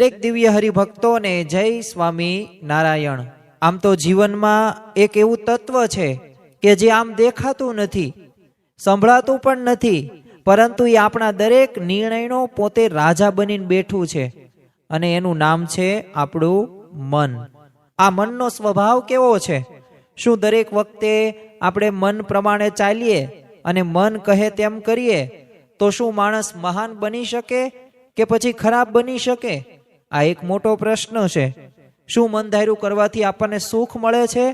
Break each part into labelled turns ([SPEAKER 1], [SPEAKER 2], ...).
[SPEAKER 1] દરેક દિવ્ય હરિભક્તોને જય સ્વામી નારાયણ। આમ તો જીવનમાં એક એવું તત્વ છે કે જે આમ દેખાતું નથી, સંભળાતું પણ નથી, પરંતુ એ આપણા દરેક નિર્ણયનો પોતે રાજા બનીને બેઠું છે, અને એનું નામ છે આપણું મન। આ મનનો સ્વભાવ કેવો છે? શું દરેક વખતે આપણે મન પ્રમાણે ચાલીએ અને મન કહે તેમ કરીએ તો શું માણસ મહાન બની શકે કે પછી ખરાબ બની શકે? આ એક મોટો પ્રશ્ન છે। શું મન ધાર્યું કરવાથી આપણને સુખ મળે છે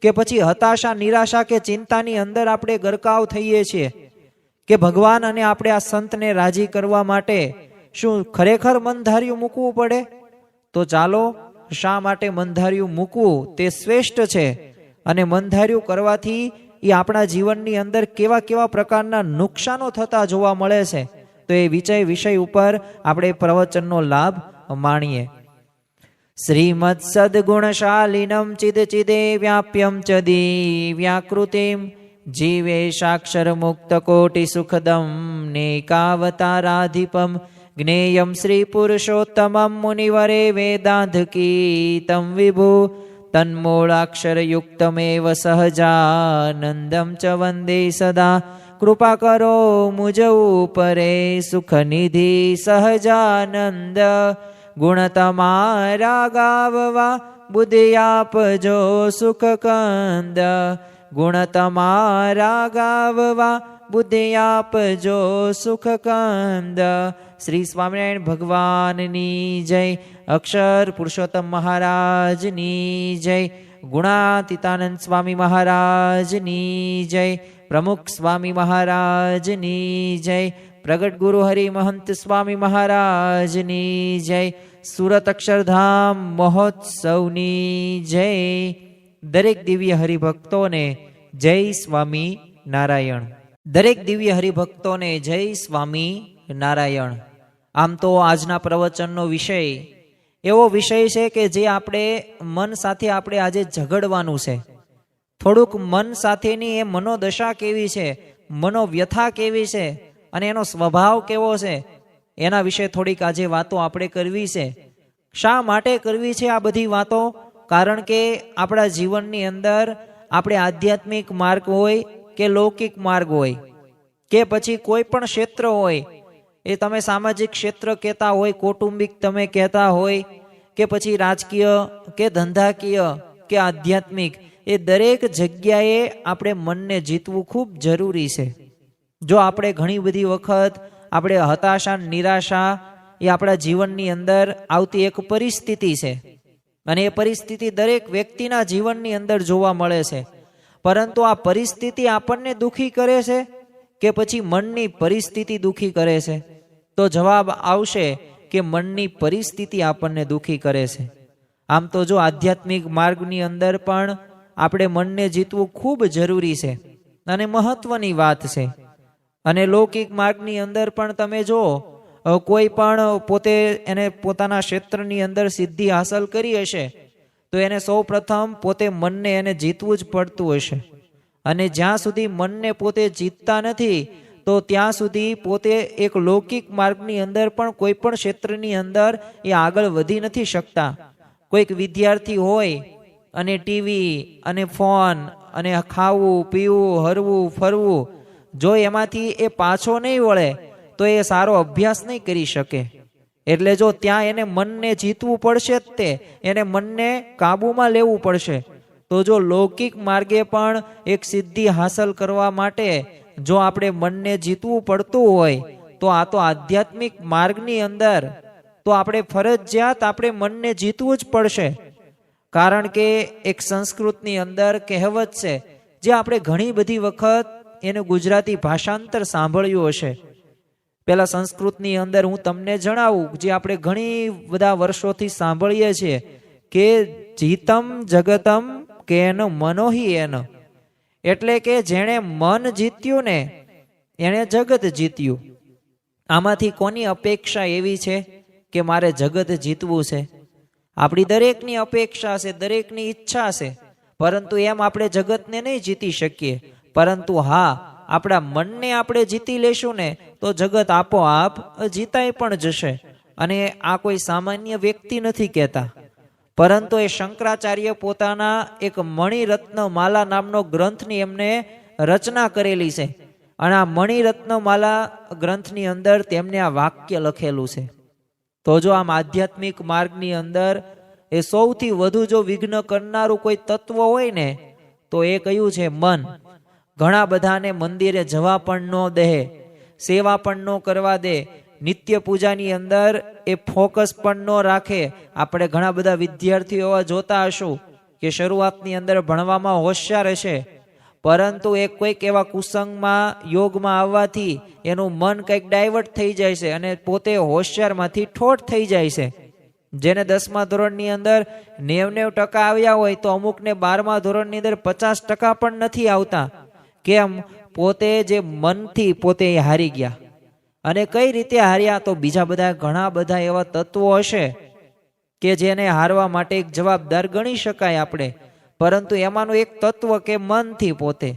[SPEAKER 1] કે પછી હતાશા, નિરાશા કે ચિંતાની અંદર આપણે ગરકાવ થઈએ છીએ? કે ભગવાન અને આપણે આ સંતને રાજી કરવા માટે શું ખરેખર મન ધાર્યું મૂકવું પડે? તો ચાલો, શા માટે મન ધાર્યું મૂકવું તે શ્રેષ્ઠ છે, અને મન ધાર્યું કરવાથી એ આપણા જીવનની અંદર કેવા કેવા પ્રકારના નુકસાનો થતા જોવા મળે છે, તો એ વિષય ઉપર આપણે પ્રવચનનો લાભ માણીએ। શ્રીમદ સદગુણશાલિનમ ચિદ ચિદે વ્યાપ્યમ ચ દિવ્યાકૃતિમ જીવે સાક્ષર મુક્ત કોટિ સુખદમ નેકાવતારાધિપમ જ્ઞેયમ શ્રી પુરુષોત્તમમ મુનિવરે વેદાંતકીતમ વિભુ તન્મૂળાક્ષરયુક્તમેવ સહજાનંદમ ચ વંદે સદા કૃપા કરો મુજ ઉપરે સુખનિધિ સહજાનંદ ગુણ તમારા ગાવવા બુદ્ધિ આપજો સુખ કંદ ગુણ તમારા ગાવવા બુદ્ધિ આપજો સુખ કંદ। શ્રી સ્વામિનારાયણ ભગવાનની જય, અક્ષર પુરુષોત્તમ મહારાજની જય, ગુણાતીતાનંદ સ્વામી મહારાજની જય, પ્રમુખ સ્વામી મહારાજની જય, પ્રગટ ગુરુ હરિ મહંત સ્વામી મહારાજની જય, સુરત અક્ષરધામ મહોત્સવની જય। દરેક દિવ્ય હરિભક્તોને જય સ્વામી નારાયણ। દરેક દિવ્ય હરિભક્તોને જય સ્વામી નારાયણ। આમ તો આજના પ્રવચનનો વિષય એવો વિષય છે કે જે આપણે મન સાથે આપણે આજે ઝઘડવાનું છે। થોડુંક મન સાથેની એ મનોદશા કેવી છે, મનોવ્યથા કેવી છે અને એનો સ્વભાવ કેવો છે, એના વિશે થોડીક આજે વાતો આપણે કરવી છે। શા માટે કરવી છે આ બધી વાતો? કારણ કે આપણા જીવનની અંદર આપણે આધ્યાત્મિક માર્ગ હોય કે લૌકિક માર્ગ હોય કે પછી કોઈ પણ ક્ષેત્ર હોય, એ તમે સામાજિક ક્ષેત્ર કહેતા હોય, કૌટુંબિક તમે કહેતા હોય કે પછી રાજકીય કે ધંધાકીય કે આધ્યાત્મિક, એ દરેક જગ્યાએ આપણે મનને જીતવું ખૂબ જરૂરી છે। જો આપણે ઘણી બધી વખત આપણે હતાશા, નિરાશા એ આપણા જીવનની અંદર આવતી એક પરિસ્થિતિ છે, અને એ પરિસ્થિતિ દરેક વ્યક્તિના જીવનની અંદર જોવા મળે છે, પરંતુ આ પરિસ્થિતિ આપણને દુઃખી કરે છે કે પછી મનની પરિસ્થિતિ દુઃખી કરે છે? તો જવાબ આવશે કે મનની પરિસ્થિતિ આપણને દુઃખી કરે છે। આમ તો જો આધ્યાત્મિક માર્ગની અંદર પણ આપણે મનને જીતવું ખૂબ જરૂરી છે અને મહત્વની વાત છે, અને લૌકિક માર્ગની અંદર પણ તમે જો કોઈ પણ પોતે એને પોતાના ક્ષેત્રની અંદર સિદ્ધિ હાંસલ કરી હશે તો એને સૌ પ્રથમ પોતે મનને એને જીતવું જ પડતું હશે, અને જ્યાં સુધી મનને પોતે જીતતા નથી તો ત્યાં સુધી પોતે એક લૌકિક માર્ગની અંદર પણ કોઈ પણ ક્ષેત્રની અંદર એ આગળ વધી નથી શકતા। કોઈક વિદ્યાર્થી હોય અને ટીવી અને ફોન અને ખાવું, પીવું, હરવું, ફરવું, જો એમાંથી એ પાછો નહીં વળે તો એ સારો અભ્યાસ નહીં કરી શકે। એટલે જો ત્યાં એને મનને જીતવું પડશે જ, તે એને મનને કાબૂમાં લેવું પડશે। તો જો લૌકિક માર્ગે પણ એક સિદ્ધિ હાંસલ કરવા માટે જો આપણે મનને જીતવું પડતું હોય તો આ તો આધ્યાત્મિક માર્ગની અંદર તો આપણે ફરજિયાત આપણે મનને જીતવું જ પડશે। કારણ કે એક સંસ્કૃતની અંદર કહેવત છે, જે આપણે ઘણી બધી વખત એનું ગુજરાતી ભાષાંતર સાંભળ્યું હશે। પેલા સંસ્કૃતની અંદર હું તમને જણાવું, જે આપણે ઘણી બધા વર્ષોથી સાંભળીએ છીએ કે જીતમ જગતમ કેન મનોહી એન, એટલે કે જેણે મન જીત્યું ને એણે જગત જીત્યું। આમાંથી કોની અપેક્ષા એવી છે કે મારે જગત જીતવું છે? આપણી દરેકની અપેક્ષા છે, દરેકની ઈચ્છા છે, પરંતુ એમ આપણે જગતને નહીં જીતી શકીએ, પરંતુ હા, આપણા મનને આપણે જીતી લેશું ને તો જગત આપોઆપ જીતાઈ પણ જશે। અને આ કોઈ સામાન્ય વ્યક્તિ નથી કહેતા, પરંતુ એ શંકરાચાર્ય પોતાના એક મણિરત્ન માલા નામનો ગ્રંથની એમને રચના કરેલી છે. અને આ મણિરત્ન માલા ગ્રંથની અંદર તેમને આ વાક્ય લખેલું છે. તો જો આમ આધ્યાત્મિક માર્ગની અંદર એ સૌથી વધુ જો વિઘ્ન કરનારું કોઈ તત્વ હોય ને તો એ કયું છે? મન. ઘણા બધાને મંદિરે જવા પણ ન દે, સેવા પણ ન કરવા દે, નિત્ય પૂજાની અંદર એ ફોકસ પણ ન રાખે. આપણે ઘણા બધા વિદ્યાર્થીઓ એવા જોતા હશું કે શરૂઆતની અંદર ભણવામાં હોશિયાર હશે, પરંતુ એ કોઈક એવા કુસંગમાં યોગમાં આવવાથી એનું મન કંઈક ડાયવર્ટ થઈ જાય છે અને પોતે હોશિયારમાંથી ઠોઠ થઈ જાય છે. જેને 10મા ધોરણની અંદર 90% આવ્યા હોય તો અમુકને 12મા ધોરણની અંદર 50% પણ નથી આવતા. કેમ? પોતે જે મનથી પોતે હારી ગયા. અને કઈ રીતે હાર્યા? તો બીજા બધા ઘણા બધા એવા તત્વો હશે કે જેને હારવા માટે એક જવાબદાર ગણી શકાય આપણે, પરંતુ એમાંનું એક તત્વ કે મનથી પોતે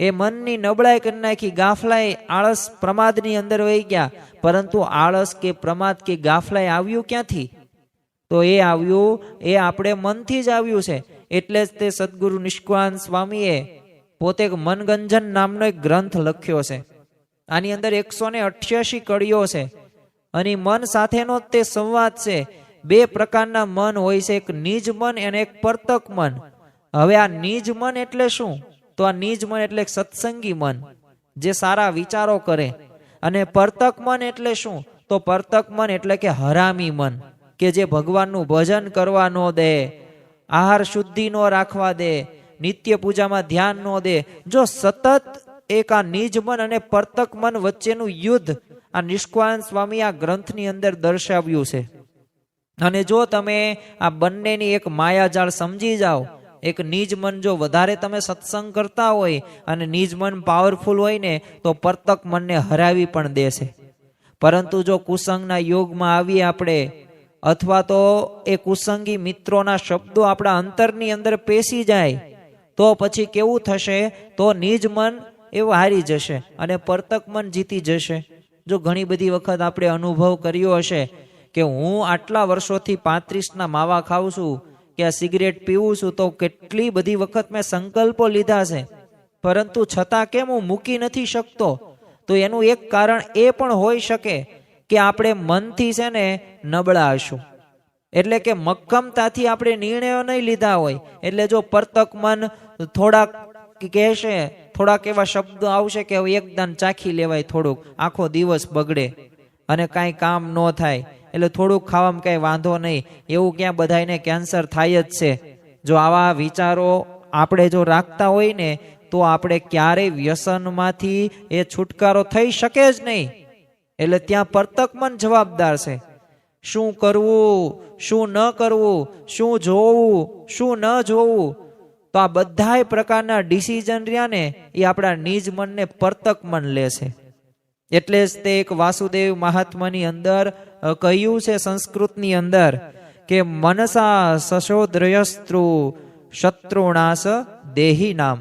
[SPEAKER 1] એ મનની નબળાઈ કરી નાખી, ગાફલાઈ, આળસ, પ્રમાદની અંદર વહી ગયા. પરંતુ આળસ કે પ્રમાદ કે ગાફલાઈ આવ્યું ક્યાંથી? તો એ આવ્યું એ આપણે મનથી જ આવ્યું છે. એટલે જ તે સદગુરુ નિષ્કાંત સ્વામીએ પોતે મનગંજન નામનો એક ગ્રંથ લખ્યો છે. આની અંદર 188 કડીઓ છે અને મન સાથેનો તે સંવાદ છે. 2 પ્રકારના મન હોય છે, એક નિજ મન અને એક પરતક મન. હવે આ નિજ મન એટલે શું? તો આ નિજ મન એટલે સત્સંગી મન, જે સારા વિચારો કરે. અને પરતક મન એટલે શું? તો પરતક મન એટલે કે હરામી મન, કે જે ભગવાનનું ભજન કરવા ન દે, આહાર શુદ્ધિ ન રાખવા દે, નિત્ય પૂજામાં ધ્યાન ન દે. જો સતત એક આ નિજ મન અને પરતક મન વચ્ચેનું યુદ્ધ આ નિષ્કાંત સ્વામી આ ગ્રંથની અંદર દર્શાવ્યું છે. અને જો તમે આ બંનેની એક માયાજાળ સમજી જાઓ, એક નિજ મન જો વધારે તમે સત્સંગ કરતા હોય અને નિજ મન પાવરફુલ હોય ને તો પરતક મનને હરાવી પણ દેશે. પરંતુ જો કુસંગના યોગમાં આવીએ આપણે, અથવા તો એ કુસંગી મિત્રોના શબ્દો આપણા અંતરની અંદર પેસી જાય તો પછી કેવું થશે? તો નિજ મન એવું હારી જશે અને પરતક મન જીતી જશે. જો ઘણી બધી વખત આપણે અનુભવ કર્યો હશે કે હું આટલા વર્ષોથી 35ના માવા ખાઉં છું કે આ સિગરેટ પીવું છું, તો કેટલી બધી વખત મેં સંકલ્પો લીધા છે, પરંતુ છતાં કેમ હું મૂકી નથી શકતો? તો એનું એક કારણ એ પણ હોઈ શકે કે આપણે મનથી છે ને નબળા હશું. એટલે કે મક્કમતાથી આપણે નિર્ણયો નહીં લીધા હોય. એટલે જો પરતક મન થોડાક કહેશે, થોડાક એવા શબ્દો આવશે કે એકદમ ચાખી લેવાય, થોડુંક આખો દિવસ બગડે અને કાંઈ કામ ન થાય, એટલે થોડુંક ખાવામાં કાંઈ વાંધો નહીં, એવું ક્યાં બધાને કેન્સર થાય જ છે. જો આવા વિચારો આપણે જો રાખતા હોય ને તો આપણે ક્યારેય વ્યસનમાંથી એ છુટકારો થઈ શકે જ નહીં. એટલે ત્યાં પરતક મન જવાબદાર છે. શું કરવું, શું ન કરવું, શું જોવું, શું ન જોવું, તો આ બધા પ્રકારના ડિસિઝન રહ્યા ને એ આપણા નિજ મનને પરતક મન લે છે. એટલે જ તે એક વાસુદેવ મહાત્માની અંદર કહ્યું છે સંસ્કૃતની અંદર કે મનસા સશોદ્રયસ્ત્રુ શત્રુનાશ દેહી નામ.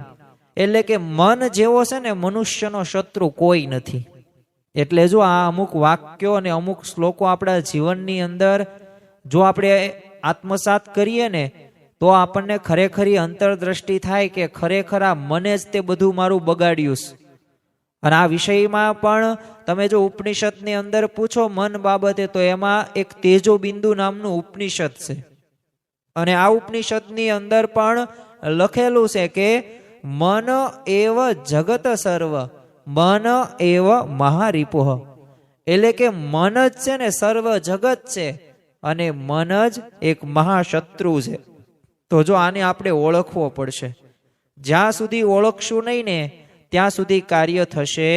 [SPEAKER 1] એટલે કે મન જેવો છે ને મનુષ્યનો શત્રુ કોઈ નથી. એટલે જો આ અમુક વાક્યો અને અમુક શ્લોકો આપણા જીવનની અંદર જો આપણે આત્મસાત કરીએ ને તો આપણને ખરેખરી અંતરદ્રષ્ટિ થાય કે ખરેખર આ મને જ તે બધું મારું બગાડ્યું છે. અને આ વિષયમાં પણ તમે જો ઉપનિષદની અંદર પૂછો મન બાબતે તો એમાં એક તેજો બિંદુ નામનું ઉપનિષદ છે. અને આ ઉપનિષદની અંદર પણ લખેલું છે કે મન એવ જગત સર્વ મન એવ મહારીપુહ. એટલે કે મન જ છે ને સર્વ જગત છે અને મન જ એક મહાશત્રુ છે. તો જો આને આપણે ઓળખવો પડશે. જ્યાં સુધી ઓળખશું નહીં ને ત્યાં સુધી કાર્ય થશે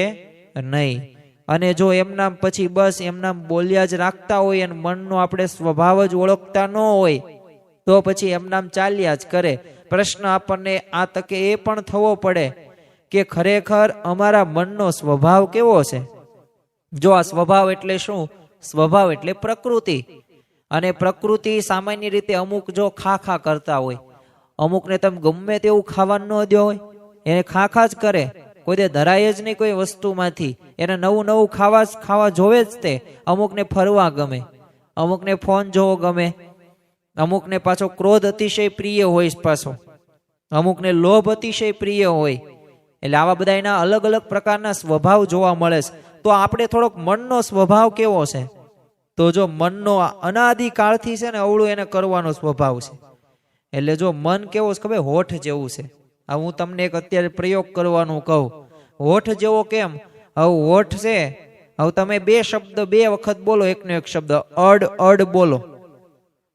[SPEAKER 1] નહીં. અને જો એમના પછી બસ એમના બોલ્યા જ રાખતા હોય અને મનનો આપણે સ્વભાવ જ ઓળખતા ન હોય તો પછી એમનામ ચાલ્યા જ કરે. પ્રશ્ન આપણને આ તકે એ પણ થવો પડે કે ખરેખર અમારા મનનો સ્વભાવ કેવો છે. જો આ સ્વભાવ એટલે શું? સ્વભાવ એટલે પ્રકૃતિ. અને પ્રકૃતિ સામાન્ય રીતે અમુક જો ખા કરતા હોય, અમુકને તમે ગમે તેવું ખાવાનું ન દો હોય એને ખા જ કરે, કોઈ દે ધરાય જ નહીં કોઈ વસ્તુમાંથી, એને નવું ખાવા જોવે જ તે. અમુકને ફરવા ગમે, અમુકને ફોન જોવો ગમે, અમુકને પાછો ક્રોધ અતિશય પ્રિય હોય, પાછો અમુકને લોભ અતિશય પ્રિય હોય. એટલે આવા બધા એના અલગ અલગ પ્રકારના સ્વભાવ જોવા મળે છે. તો આપણે થોડોક મનનો સ્વભાવ કેવો છે? તો જો મનનો અનાદિકાળથી છે ને અવળું એને કરવાનો સ્વભાવ છે. એટલે જો મન કેવો છે ખબર, હોઠ જેવું છે. હવે હું તમને એક અત્યારે પ્રયોગ કરવાનું કહું, હોઠ જેવો કેમ? હવે હોઠ છે, હવે તમે બે શબ્દ બે વખત બોલો, એકનો એક શબ્દ અડ અડ બોલો,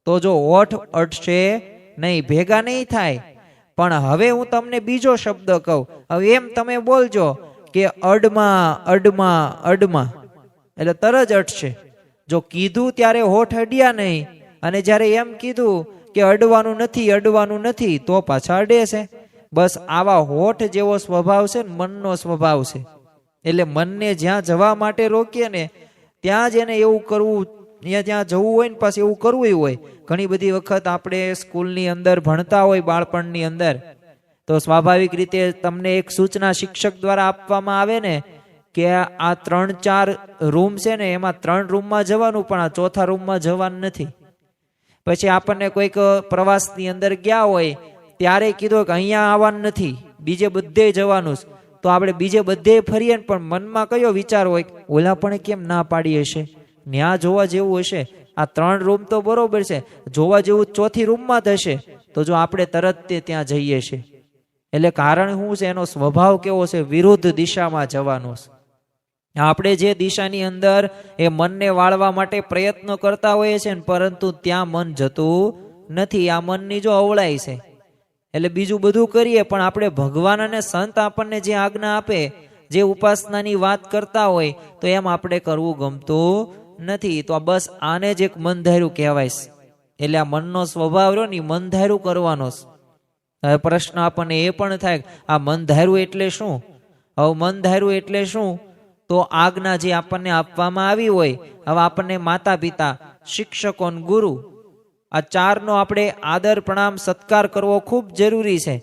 [SPEAKER 1] તો જો હોઠ અડશે નહીં, ભેગા નહીં થાય. પણ હવે હું તમને બીજો શબ્દ કહું, હવે એમ તમે બોલજો કે અડમાં અડમાં અડમાં, એટલે તરત જ અડશે. જો કીધું ત્યારે હોઠ અડ્યા નહીં, અને જ્યારે એમ કીધું કે અડવાનું નથી અડવાનું નથી, તો પાછા અડે છે. બસ આવા હોઠ જેવો સ્વભાવ છે ને મનનો સ્વભાવ છે. એટલે મનને જ્યાં જવા માટે રોકીએ ને ત્યાં જ એને એવું કરવું, ત્યાં જવું હોય ને પાછું એવું કરવું હોય. ઘણી બધી વખત આપણે સ્કૂલની અંદર ભણતા હોય, બાળપણની અંદર, તો સ્વાભાવિક રીતે તમને એક સૂચના શિક્ષક દ્વારા આપવામાં આવે ને કે આ 3-4 રૂમ છે ને, એમાં 3 રૂમમાં જવાનું, પણ આ ચોથા રૂમમાં જવાનું નથી. પછી આપણને કોઈક પ્રવાસની અંદર ગયા હોય ત્યારે કીધું કે અહીંયા આવવાનું નથી, બીજે બધે જવાનું. તો આપણે બીજે બધે ફરીએ ને પણ મનમાં કયો વિચાર હોય, ઓલા પણ કેમ ના પાડી હશે, ન્યા જોવા જેવું હશે, આ 3 રૂમ તો બરોબર છે, જોવા જેવું ચોથી રૂમમાં જ હશે. તો જો આપણે તરત તે ત્યાં જઈએ છીએ. એટલે કારણ શું છે? એનો સ્વભાવ કેવો છે? વિરુદ્ધ દિશામાં જવાનો છે. આપણે જે દિશાની અંદર એ મનને વાળવા માટે પ્રયત્ન કરતા હોઈએ છીએ, પરંતુ ત્યાં મન જતું નથી. આ મનની જો અવળાઈ છે. એટલે બીજું બધું કરીએ, પણ આપણે ભગવાન અને સંત આપણને જે આજ્ઞા આપે, જે ઉપાસનાની વાત કરતા હોય, તો એમ આપણે કરવું ગમતું નથી. તો બસ આને જ એક મન ધાર્યું કહેવાય. એટલે આ મનનો સ્વભાવ રહ્યો ને, મન ધાર્યું કરવાનો. હવે પ્રશ્ન આપણને એ પણ થાય, આ મન ધાર્યું એટલે શું? હવે મન ધાર્યું એટલે શું? તો આજ્ઞા જે આપણને આપવામાં આવી હોય, હવે આપણને માતા પિતા, શિક્ષકો, ગુરુ, આ 4નો આપણે આદર પ્રણામ સત્કાર કરવો ખૂબ જરૂરી છે.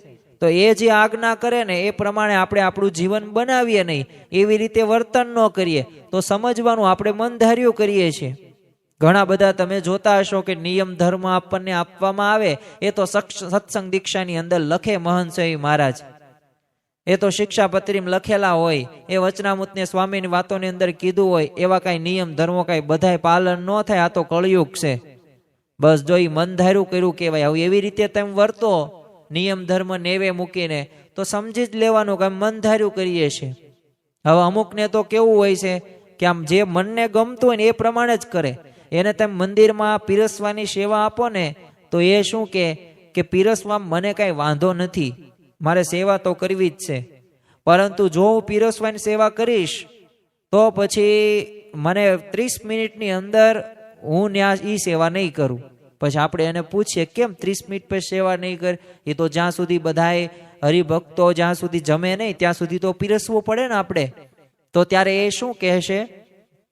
[SPEAKER 1] તો એ જે આજ્ઞા કરે ને એ પ્રમાણે આપણે આપણું જીવન બનાવીએ નહીં, એવી રીતે વર્તન ન કરીએ, તો સમજવાનું આપણે મન ધાર્યું કરીએ છીએ. ઘણા બધા તમે જોતા હશો કે નિયમ ધર્મ આપણને આપવામાં આવે, એ તો સત્સંગ દીક્ષાની અંદર લખે મહંત સ્વામી મહારાજ, એ તો શિક્ષાપત્રીમાં લખેલા હોય, એ વચનામૃતને સ્વામીની વાતોની અંદર કીધું હોય, એવા કાંઈ નિયમ ધર્મો કાંઈ બધાય પાલન ન થાય, આ તો કળયુગ છે. બસ જો એ મન ધાર્યું કર્યું કહેવાય. હવે એવી રીતે તમે વર્તો નિયમ ધર્મ નેવે મૂકીને, તો સમજી જ લેવાનું કે મન ધાર્યું કરીએ છીએ. હવે અમુકને તો કેવું હોય છે કે આમ જે મનને ગમતું હોય ને એ પ્રમાણે જ કરે. એને તમે મંદિરમાં પીરસવાની સેવા આપો ને, તો એ શું કે પીરસવામાં મને કાંઈ વાંધો નથી, મારે સેવા તો કરવી જ છે, પરંતુ જો હું પીરસવાની સેવા કરીશ તો પછી મને 30 મિનિટની અંદર હું ત્યાં એ સેવા નહીં કરું. પછી આપણે એને પૂછીએ કેમ 30 મિનિટ પછી સેવા નહીં કરે? એ તો જ્યાં સુધી બધાએ હરિભક્તો જ્યાં સુધી જમે નહીં ત્યાં સુધી તો પીરસવું પડે ને આપણે. તો ત્યારે એ શું કહેશે?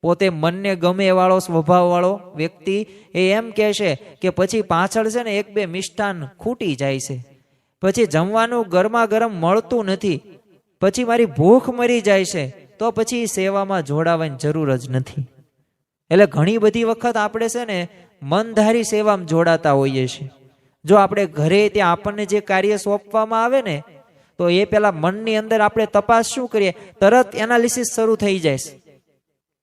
[SPEAKER 1] પોતે મનને ગમે વાળો સ્વભાવ વાળો વ્યક્તિ એ એમ કહેશે કે પછી પાછળ છે ને 1-2 મિષ્ટાન ખૂટી જાય છે, પછી જમવાનું ગરમા ગરમ મળતું નથી, પછી મારી ભૂખ મરી જાય છે, તો પછી સેવામાં જોડાવાની જરૂર જ નથી. એટલે ઘણી બધી વખત આપણે છે ને મનધારી સેવામાં જોડાતા હોઈએ છીએ. જો આપણે ઘરે ત્યાં આપણને જે કાર્ય સોંપવામાં આવે ને, તો એ પેલા મનની અંદર આપણે તપાસ શું કરીએ, તરત એનાલિસિસ શરૂ થઈ જાય.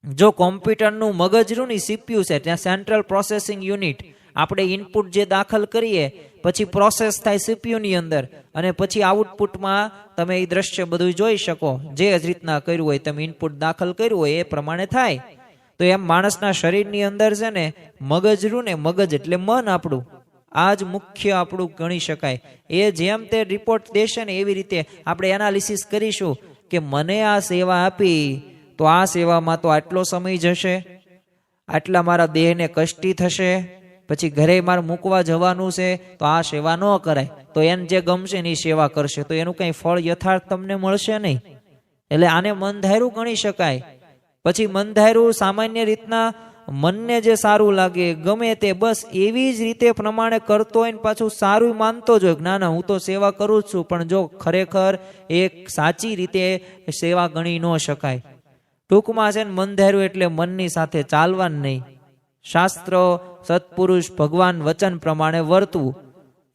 [SPEAKER 1] જો કોમ્પ્યુટરનું મગજનું ની CPU છે, ત્યાં સેન્ટ્રલ પ્રોસેસિંગ યુનિટ, આપણે ઇનપુટ જે દાખલ કરીએ પછી પ્રોસેસ થાય CPU ની અંદર, અને પછી આઉટપુટમાં તમે એ દ્રશ્ય બધું જોઈ શકો. જે જ રીતના કર્યું હોય, તમે ઇનપુટ દાખલ કર્યું હોય એ પ્રમાણે થાય. તો એમ માણસના શરીરની અંદર છે ને મગજરું ને, મગજ એટલે મન આપણું, આ જ મુખ્ય આપણું ગણી શકાય. એ જેમ તે રિપોર્ટ દેશે ને એવી રીતે આપણે એનાલિસિસ કરીશું કે મને આ સેવા આપી તો આ સેવામાં તો આટલો સમય જશે, આટલા મારા દેહને કષ્ટી થશે, પછી ઘરે મારે મૂકવા જવાનું છે, તો આ સેવા ન કરાય. તો એને જે ગમશે એની સેવા કરશે, તો એનું કંઈ ફળ યથાર્થ તમને મળશે નહીં. એટલે આને મન ધાર્યું ગણી શકાય. પછી મન ધાર્યું સામાન્ય રીતના મનને જે સારું લાગે ગમે તે બસ એવી જ રીતે પ્રમાણે કરતો હોય ને પાછું સારું માનતો જ હોય, ના ના હું તો સેવા કરું જ છું, પણ જો ખરેખર એક સાચી રીતે સેવા ગણી ન શકાય. ટૂંકમાં છે ને મન ધાર્યું એટલે મનની સાથે ચાલવાનું નહીં, શાસ્ત્રો, સત્પુરુષ, ભગવાન વચન પ્રમાણે વર્તવું,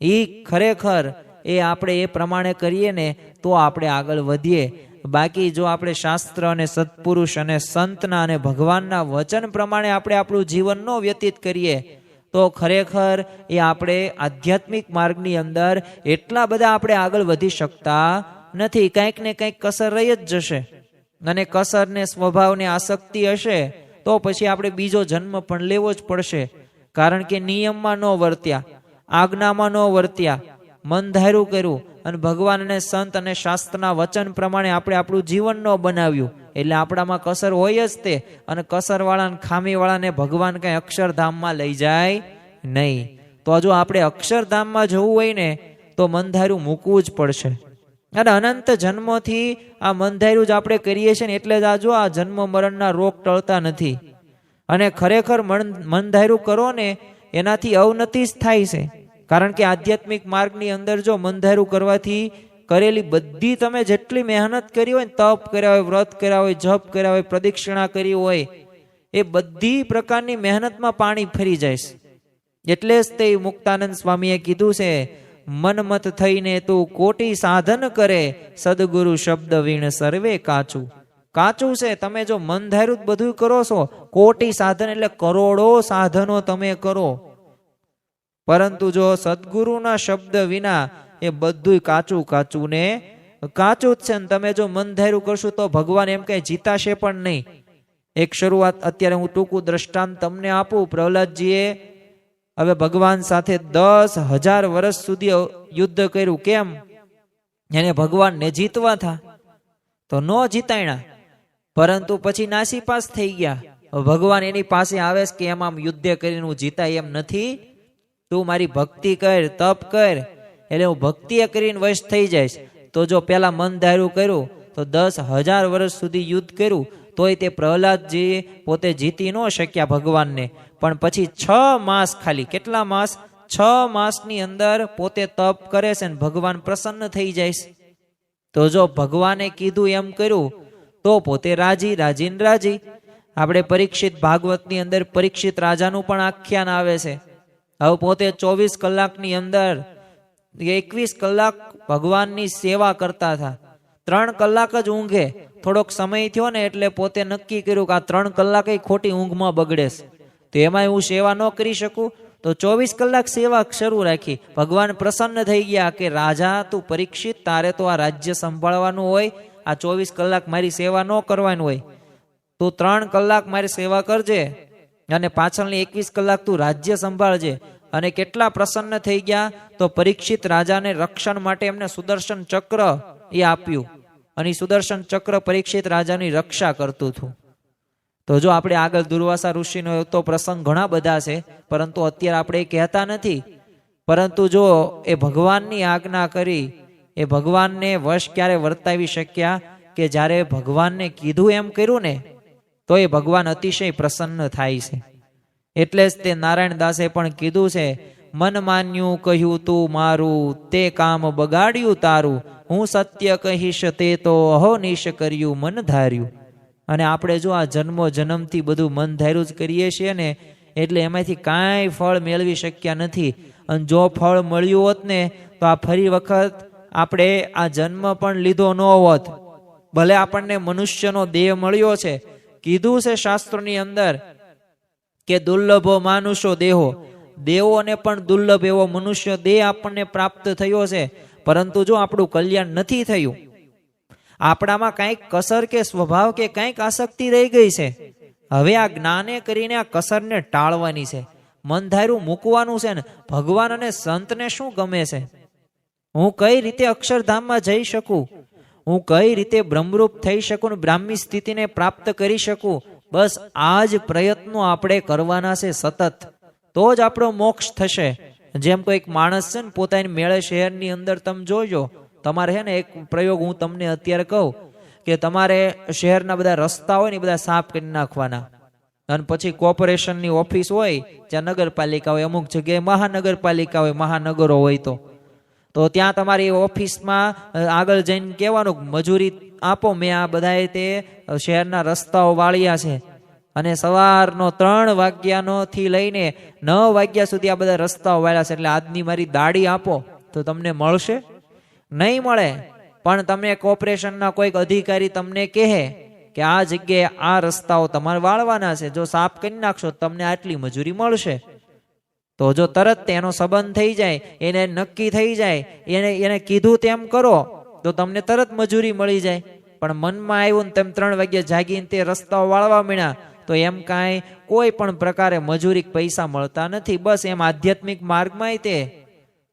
[SPEAKER 1] એ ખરેખર એ આપણે એ પ્રમાણે કરીએ ને તો આપણે આગળ વધીએ. બાકી જો આપણે શાસ્ત્ર અને સત્પુરુષ અને સંતના અને ભગવાનના વચન પ્રમાણે આપણે આપણું જીવન ન વ્યતીત કરીએ તો ખરેખર એ આપણે આધ્યાત્મિક માર્ગની અંદર એટલા બધા આપણે આગળ વધી શકતા નથી. કંઈક ને કંઈક કસર રહી જ જશે, અને કસરને સ્વભાવને આસક્તિ હશે તો પછી આપણે બીજો જન્મ પણ લેવો જ પડશે. કારણ કે નિયમમાં ન વર્ત્યા, આજ્ઞામાં ન વર્ત્યા, મન ધાર્યું કર્યું અને ભગવાન અને સંત અને શાસ્ત્રના વચન પ્રમાણે આપણે આપણું જીવન ન બનાવ્યું એટલે આપણામાં કસર હોય જ તે. અને કસરવાળા ખામીવાળાને ભગવાન કઈ અક્ષરધામમાં લઈ જાય નહીં. તો જો આપણે અક્ષરધામમાં જવું હોય ને તો મંધાર્યું મૂકવું જ પડશે. અને અનંત જન્મોથી આ મંધાર્યું જ આપણે કરીએ છીએ ને એટલે જ આ જો આ જન્મ મરણના રોગ ટળતા નથી. અને ખરેખર મંધાર્યું કરો ને એનાથી અવનતિ જ થાય છે. કારણ કે આધ્યાત્મિક માર્ગની અંદર જો મંધાર્યું કરવાથી કરેલી બધી તમે જેટલી મહેનત કરી હોય, તપ કર્યા હોય, વ્રત કર્યા હોય, જપ કર્યા હોય, પ્રદક્ષિણા કરી હોય, એ બધી પ્રકારની મહેનતમાં પાણી ફરી જાય. એટલે જ તે મુક્તાનંદ સ્વામીએ કીધું છે, મનમત થઈને તું કોટી સાધન કરે, સદગુરુ શબ્દ વીણ સર્વે કાચું. કાચું છે. તમે જો મંધાર્યું બધું કરો છો, કોટી સાધન એટલે કરોડો સાધનો તમે કરો, પરંતુ જો સદગુરુના શબ્દ વિના એ બધું કાચું કાચું ને કાચું જ છે. ને તમે જો મંધાર્યું કરશો તો ભગવાન એમ કઈ જીતાશે પણ નહીં. એક શરૂઆત અત્યારે હું ટૂંકું દ્રષ્ટાંત તમને આપું. પ્રહલાદજીએ હવે ભગવાન સાથે 10,000 વર્ષ સુધી યુદ્ધ કર્યું. કેમ? એને ભગવાનને જીતવા થા તો ન જીતાયણા, પરંતુ પછી નાસીપાસ થઈ ગયા. ભગવાન એની પાસે આવે કે એમ આમ યુદ્ધ કરીને હું જીતાય એમ નથી, તું મારી ભક્તિ કર, તપ કર, એટલે હું ભક્તિ કરીને વશ થઈ જઈશ. તો જો પેલા મન ધાર્યું કર્યું તો 10,000 વર્ષ સુધી યુદ્ધ કર્યું તોય તે પ્રહલાદજી પોતે જીતી ન શક્યા ભગવાનને. પણ પછી 6 માસ, ખાલી કેટલા માસ? 6 માસની અંદર પોતે તપ કરે છે ને ભગવાન પ્રસન્ન થઈ જાય. તો જો ભગવાને કીધું એમ કર્યું તો પોતે રાજી, રાજીને રાજી. આપણે પરીક્ષિત ભાગવતની અંદર પરીક્ષિત રાજાનું પણ આખ્યાન આવે છે. હવે પોતે 24 કલાકની અંદર 21 કલાક ભગવાનની સેવા કરતા હતા. 3 કલાક જ ઊંઘે. થોડોક સમય થયો ને એટલે પોતે નક્કી કર્યું કે આ 3 કલાક ખોટી ઊંઘમાં બગડે, તો એમાં હું સેવા ન કરી શકું. તો 24 કલાક સેવા શરૂ રાખી. ભગવાન પ્રસન્ન થઈ ગયા કે રાજા તું પરીક્ષિત, તારે તો આ રાજ્ય સંભાળવાનું હોય, આ 24 કલાક મારી સેવા ન કરવાની હોય, તું 3 કલાક મારી સેવા કરજે અને પાછળની 21 કલાક તું રાજ્ય સંભાળજે. અને કેટલા પ્રસન્ન થઈ ગયા. તો પરીક્ષિત રાજાને રક્ષણ માટે એમને સુદર્શન ચક્ર એ આપ્યું, અને સુદર્શન ચક્ર પરીક્ષિત રાજાની રક્ષા કરતું હતું. તો જો આપણે આગળ દુર્વાસા ઋષિનો તો પ્રસંગ ઘણા બધા છે, પરંતુ અત્યારે આપણે એ કહેતા નથી. પરંતુ જો એ ભગવાનની આજ્ઞા કરી, એ ભગવાનને વશ ક્યારે વર્તાવી શક્યા કે જ્યારે ભગવાનને કીધું એમ કર્યું ને તો એ ભગવાન અતિશય પ્રસન્ન થાય છે. એટલે જ તે નારાયણ દાસે પણ કીધું છે, મન માન્યું કહ્યું તું મારું, તે કામ બગાડ્યું તારું, હું સત્ય કહીશ તે તો અહોનિશ કર્યું મન ધાર્યું. અને આપણે જો આ જન્મો જન્મથી બધું મન ધાર્યું જ કરીએ છીએ ને એટલે એમાંથી કાંઈ ફળ મેળવી શક્યા નથી. અને જો ફળ મળ્યું હોત ને તો આ ફરી વખત આપણે આ જન્મ પણ લીધો ન હોત. ભલે આપણને મનુષ્યનો દેહ મળ્યો છે, કીધું છે શાસ્ત્રોની અંદર કે દુર્લભો માનુષો દેહો, દેવોને પણ દુર્લભ એવો મનુષ્ય દેહ આપણને પ્રાપ્ત થયો છે. પરંતુ જો આપણું કલ્યાણ નથી થયું, આપણામાં કંઈક કસર કે સ્વભાવ કે કંઈક આસક્તિ રહી ગઈ છે, હવે આ જ્ઞાને કરીને આ કસરને ટાળવાની છે, મન ધાર્યું મૂકવાનું છે. ને ભગવાન અને સંતને શું ગમે છે? હું કઈ રીતે અક્ષરધામમાં જઈ શકું, હું કઈ રીતે બ્રહ્મરૂપ થઈ શકું, બ્રાહ્મી સ્થિતિને પ્રાપ્ત કરી શકું, બસ આ જ પ્રયત્નો આપણે કરવાના છે સતત. તો જ આપણો મોક્ષ થશે. જેમ કોઈક માણસ છે ને પોતાની મેળે શહેરની અંદર તમે જોજો, તમારે છે ને એક પ્રયોગ હું તમને અત્યારે કહું કે તમારે શહેરના બધા રસ્તા હોય ને બધા સાફ કરી નાખવાના. અને પછી કોર્પોરેશનની ઓફિસ હોય, જ્યાં નગરપાલિકા હોય, અમુક જગ્યાએ મહાનગરપાલિકા હોય, મહાનગરો હોય, તો ત્યાં તમારી ઓફિસમાં આગળ જઈને કહેવાનું મજૂરી આપો, મેં આ બધાએ તે શહેરના રસ્તાઓ વાળ્યા છે અને સવારનો 3 વાગ્યાનો થી લઈને 9 વાગ્યા સુધી આ બધા રસ્તાઓ વાળ્યા છે, એટલે આજની મારી દાડી આપો તો તમને મળશે? નહીં મળે. પણ તમે કોર્પોરેશનના કોઈક અધિકારી તમને કહે કે આ જગ્યાએ આ રસ્તાઓ તમારે વાળવાના છે, જો સાફ કરી નાખશો તમને આટલી મજૂરી મળશે. તો જો તરત તેનો સંબંધ થઈ જાય, એને નક્કી થઈ જાય, એને કીધું તેમ કરો તો તમને તરત મજૂરી મળી જાય. પણ મનમાં આવ્યું ને તેમ 3 વાગ્યા જાગીને તે રસ્તાઓ વાળવા માંડ્યા તો એમ કાંઈ કોઈ પણ પ્રકારે મજૂરી પૈસા મળતા નથી. બસ એમ આધ્યાત્મિક માર્ગમાં તે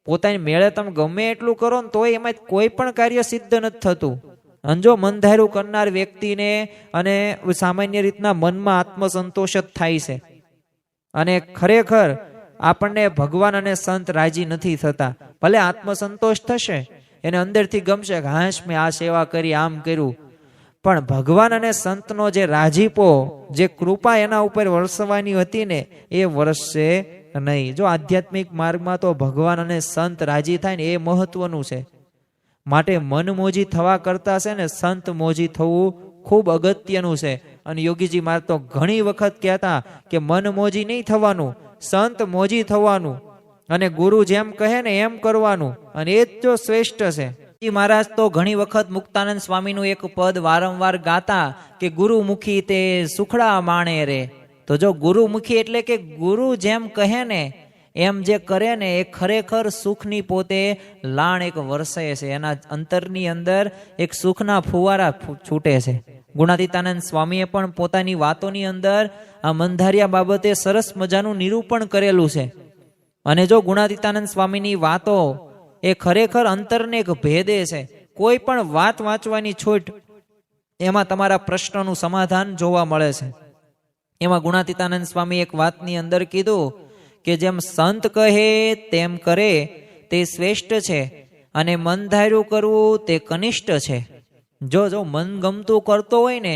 [SPEAKER 1] પોતાની મેળે તમે ગમે એટલું કરો ને તોય એમાં કોઈ પણ કાર્ય સિદ્ધ નથી થતું. અને જો મન ધાર્યું કરનાર વ્યક્તિને અને સામાન્ય રીતના મનમાં આત્મસંતોષ જ થાય છે. અને ખરેખર આપણને ભગવાન અને સંત રાજી નથી થતા. ભલે આત્મસંતોષ થશે, એને અંદરથી ગમશે કે હાશ મેં આ સેવા કરી, આમ કર્યું, પણ ભગવાન અને સંતનો જે રાજીપો, જે કૃપા એના ઉપર વરસવાની હતી ને એ વરસશે નહીં. જો આધ્યાત્મિક માર્ગમાં તો ભગવાન અને સંત રાજી થાય ને એ મહત્વનું છે. માટે મન મોજી થવા કરતા છે ને સંત મોજી થવું ખૂબ અગત્યનું છે. અને યોગીજી મહારાજ તો ઘણી વખત કહેતા કે મન મોજી નહીં થવાનું, સંત મોજી થવાનું, અને ગુરુ જેમ કહે ને એમ કરવાનું, અને એ જ જો શ્રેષ્ઠ છે. મહારાજ તો ઘણી વખત મુક્તાનંદ સ્વામીનું એક પદ વારંવાર ગાતા કે ગુરુમુખી તે સુખડા માણે રે. તો જો ગુરુમુખી એટલે કે ગુરુ જેમ કહે ને એમ જે કરે ને એ ખરેખર સુખની પોતે લાણ એક વરસે છે. એના અંતરની અંદર એક સુખના ફુવારા છૂટે છે. ગુણાતીતાનંદ સ્વામીએ પણ પોતાની વાતોની અંદર આ મંધારિયા બાબતે સરસ મજાનું નિરૂપણ કરેલું છે. અને જો ગુણાતીતાનંદ સ્વામીની વાતો એ ખરેખર અંતરને એક ભેદે છે. કોઈ પણ વાત વાંચવાની છૂટ એમાં તમારા પ્રશ્નનું સમાધાન જોવા મળે છે. એમાં ગુણાતીતાનંદ સ્વામી એક વાતની અંદર કીધું કે જેમ સંત કહે તેમ કરે તે શ્રેષ્ઠ છે, અને મન ધાર્યું કરવું તે કનિષ્ઠ છે. જો મન ગમતું કરતો હોય ને,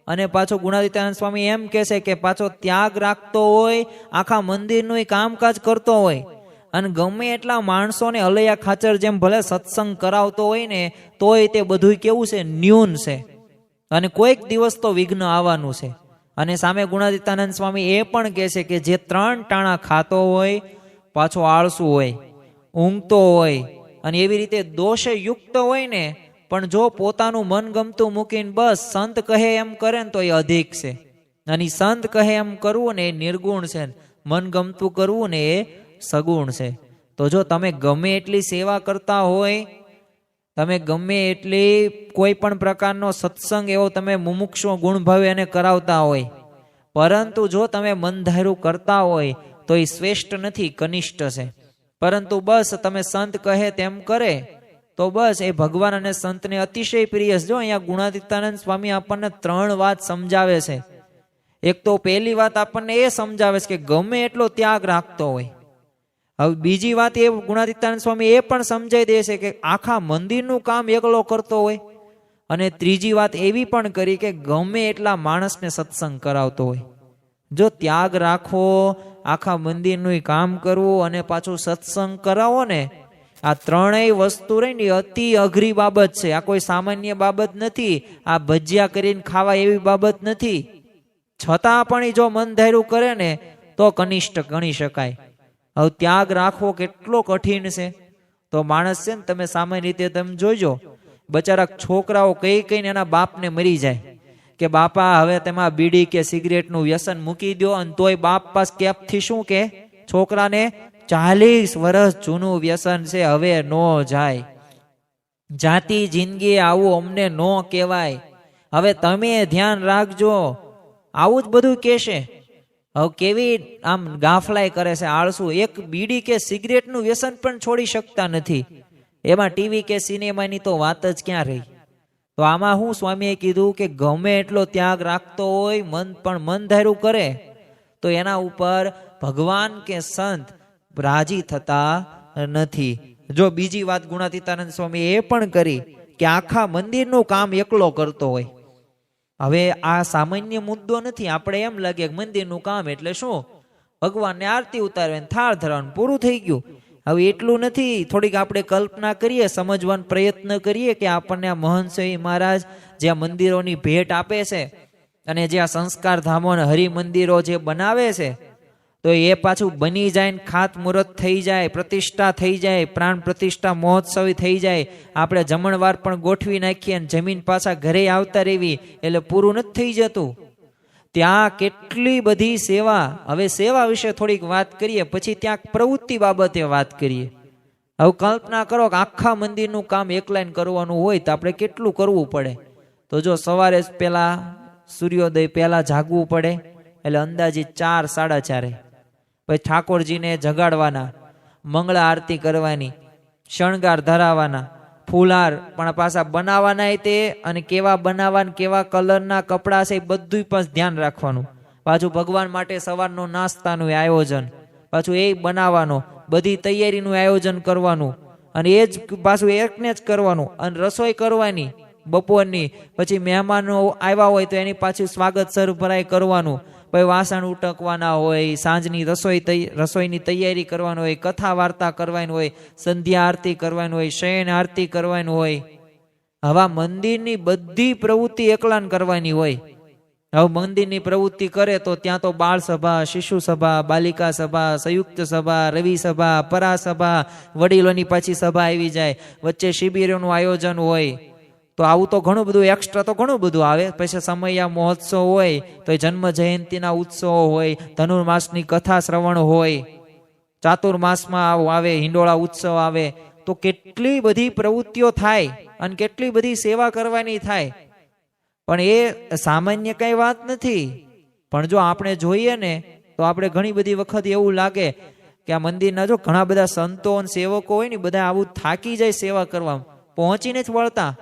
[SPEAKER 1] અને પાછો ગુણાતીતાનંદ સ્વામી એમ કહે છે કે પાછો ત્યાગ રાખતો હોય, આખા મંદિરનું કામકાજ કરતો હોય, અને ગમે એટલા માણસોને અલૈયા ખાચર જેમ ભલે સત્સંગ કરાવતો હોય ને તોય તે બધું કેવું છે, ન્યૂન છે, અને કોઈક દિવસ તો વિઘ્ન આવવાનું છે. અને સામે ગુણાતીતાનંદ સ્વામી એ પણ કહે છે કે જે 3 ટાણા ખાતો હોય, પાછો આળસુ હોય, ઊંઘતો હોય, અને એવી રીતે દોષે યુક્ત હોય ને, પણ જો પોતાનું મન ગમતું મૂકીને બસ સંત કહે એમ કરે ને તો એ અધિક છે. અને સંત કહે એમ કરવું ને એ નિર્ગુણ છે, મન ગમતું કરવું ને એ સગુણ છે. તો જો તમે ગમે એટલી સેવા કરતા હોય, તમે ગમે એટલી કોઈ પણ પ્રકારનો સત્સંગ એવો તમે મુમુક્ષુ ગુણભાવે એને કરાવતા હોય, પરંતુ જો તમે મન ધાર્યું કરતા હોય તો એ શ્રેષ્ઠ નથી, કનિષ્ઠ છે. પરંતુ બસ તમે સંત કહે તેમ કરે તો બસ એ ભગવાન અને સંતને અતિશય પ્રિય છે. જો અહીંયા ગુણાતીતાનંદ સ્વામી આપણને 3 વાત સમજાવે છે. એક તો પહેલી વાત આપણને એ સમજાવે છે કે ગમે એટલો ત્યાગ રાખતો હોય. હવે બીજી વાત એ ગુણાતીતાનંદ સ્વામી એ પણ સમજાઈ દે છે કે આખા મંદિરનું કામ એકલો કરતો હોય. અને ત્રીજી વાત એવી પણ કરી કે ગમે એટલા માણસને સત્સંગ કરાવતો હોય. જો ત્યાગ રાખવો, આખા મંદિરનું કામ કરવું અને પાછું સત્સંગ કરાવો ને, આ 3 વસ્તુ રહી ને અતિ અઘરી બાબત છે. આ કોઈ સામાન્ય બાબત નથી. આ ભજીયા કરીને ખાવા એવી બાબત નથી. છતાં પણ જો મન ધાર્યું કરે ને તો કનિષ્ઠ ગણી શકાય. હવે ત્યાગ રાખવો કેટલો કઠિન છે. તો માણસ છે ને, તમે સામાન્ય રીતે તમે જોજો, બચારા છોકરાઓ કઈને એના બાપને મરી જાય કે બાપા હવે તેમાં બીડી કે સિગરેટનું વ્યસન મૂકી દો, અને તોય બાપ પાસ કેપથી શું કે છોકરાને 40 વર્ષ જૂનું વ્યસન છે, હવે નો જાય, જાતિ જિંદગી આવું અમને નો કહેવાય, હવે તમે ધ્યાન રાખજો, આવું જ બધું કહેશે. હવે કેવી આમ ગાફલાઈ કરે છે આળસુ. એક બીડી કે સિગરેટનું વ્યસન પણ છોડી શકતા નથી, એમાં ટીવી કે સિનેમાની તો વાત જ ક્યાં રહી. તો આમાં હું સ્વામીએ કીધું કે ગમે એટલો ત્યાગ રાખતો હોય, મન ધાર્યું કરે તો એના ઉપર ભગવાન કે સંત રાજી થતા નથી. જો બીજી વાત ગુણાતીતાનંદ સ્વામી એ પણ કરી કે આખા મંદિરનું કામ એકલો કરતો હોય. હવે આ સામાન્ય મુદ્દો નથી. આપણે એમ લાગે કે મંદિરનું કામ એટલે શું, ભગવાનને આરતી ઉતારવે, થાળ ધરવાનું, પૂરું થઈ ગયું. હવે એટલું નથી. થોડીક આપણે કલ્પના કરીએ, સમજવાનો પ્રયત્ન કરીએ કે આપણને આ મહંત સ્વામી મહારાજ જે મંદિરોની ભેટ આપે છે અને જે આ સંસ્કાર ધામો અને હરિમંદિરો જે બનાવે છે તો એ પાછું બની જાય ને ખાતમુહૂર્ત થઈ જાય, પ્રતિષ્ઠા થઈ જાય, પ્રાણ પ્રતિષ્ઠા મહોત્સવ થઈ જાય, આપણે જમણવાર પણ ગોઠવી નાખીએ અને જમીન પાછા ઘરે આવતા રહેવી એટલે પૂરું નથી થઈ જતું. ત્યાં કેટલી બધી સેવા. હવે સેવા વિશે થોડીક વાત કરીએ, પછી ત્યાં પ્રવૃત્તિ બાબતે વાત કરીએ. હવે કલ્પના કરો કે આખા મંદિરનું કામ એકલાઈને કરવાનું હોય તો આપણે કેટલું કરવું પડે. તો જો સવારે પહેલા સૂર્યોદય પહેલા જાગવું પડે, એટલે અંદાજિત 4 સાડા 4. પછી ઠાકોરજીને જગાડવાના, મંગળા આરતી કરવાની, શણગાર ધરાવવાના, ફૂલહાર પણ પાછા બનાવવાના તે, અને કેવા બનાવવાના, કેવા કલરના કપડા છે એ બધું પણ ધ્યાન રાખવાનું. પાછું ભગવાન માટે સવારનો નાસ્તાનું આયોજન, પાછું એ બનાવવાનો, બધી તૈયારીનું આયોજન કરવાનું, અને એ જ પાછું એકને જ કરવાનું. અને રસોઈ કરવાની બપોરની, પછી મહેમાનો આવ્યા હોય તો એની પાછું સ્વાગત સરભરાઈ કરવાનું. પછી વાસણ ઉટકવાના હોય, સાંજની રસોઈની તૈયારી કરવાની હોય, કથા વાર્તા કરવાની હોય, સંધ્યા આરતી કરવાની હોય, શયન આરતી કરવાની હોય. આવા મંદિરની બધી પ્રવૃત્તિ એકલાને કરવાની હોય. હવે મંદિરની પ્રવૃત્તિ કરે તો ત્યાં તો બાળ સભા, શિશુ સભા, બાલિકા સભા, સંયુક્ત સભા, રવિ સભા, પરા સભા, વડીલોની પાછી સભા આવી જાય, વચ્ચે શિબિરોનું આયોજન હોય. તો આવું તો ઘણું બધું એક્સ્ટ્રા તો ઘણું બધું આવે. પછી સમયા મહોત્સવ હોય, તો જન્મ જયંતિના ઉત્સવો હોય, ધનુર્માસની કથા શ્રવણ હોય, ચાતુર્માસમાં આવે હિંડોળા ઉત્સવ આવે. તો કેટલી બધી પ્રવૃત્તિઓ થાય અને કેટલી બધી સેવા કરવાની થાય. પણ એ સામાન્ય કઈ વાત નથી. પણ જો આપણે જોઈએ ને તો આપણે ઘણી બધી વખત એવું લાગે કે આ મંદિરના જો ઘણા બધા સંતો અને સેવકો હોય ને, બધા આવું થાકી જાય સેવા કરવા, પહોંચીને જ વળતા.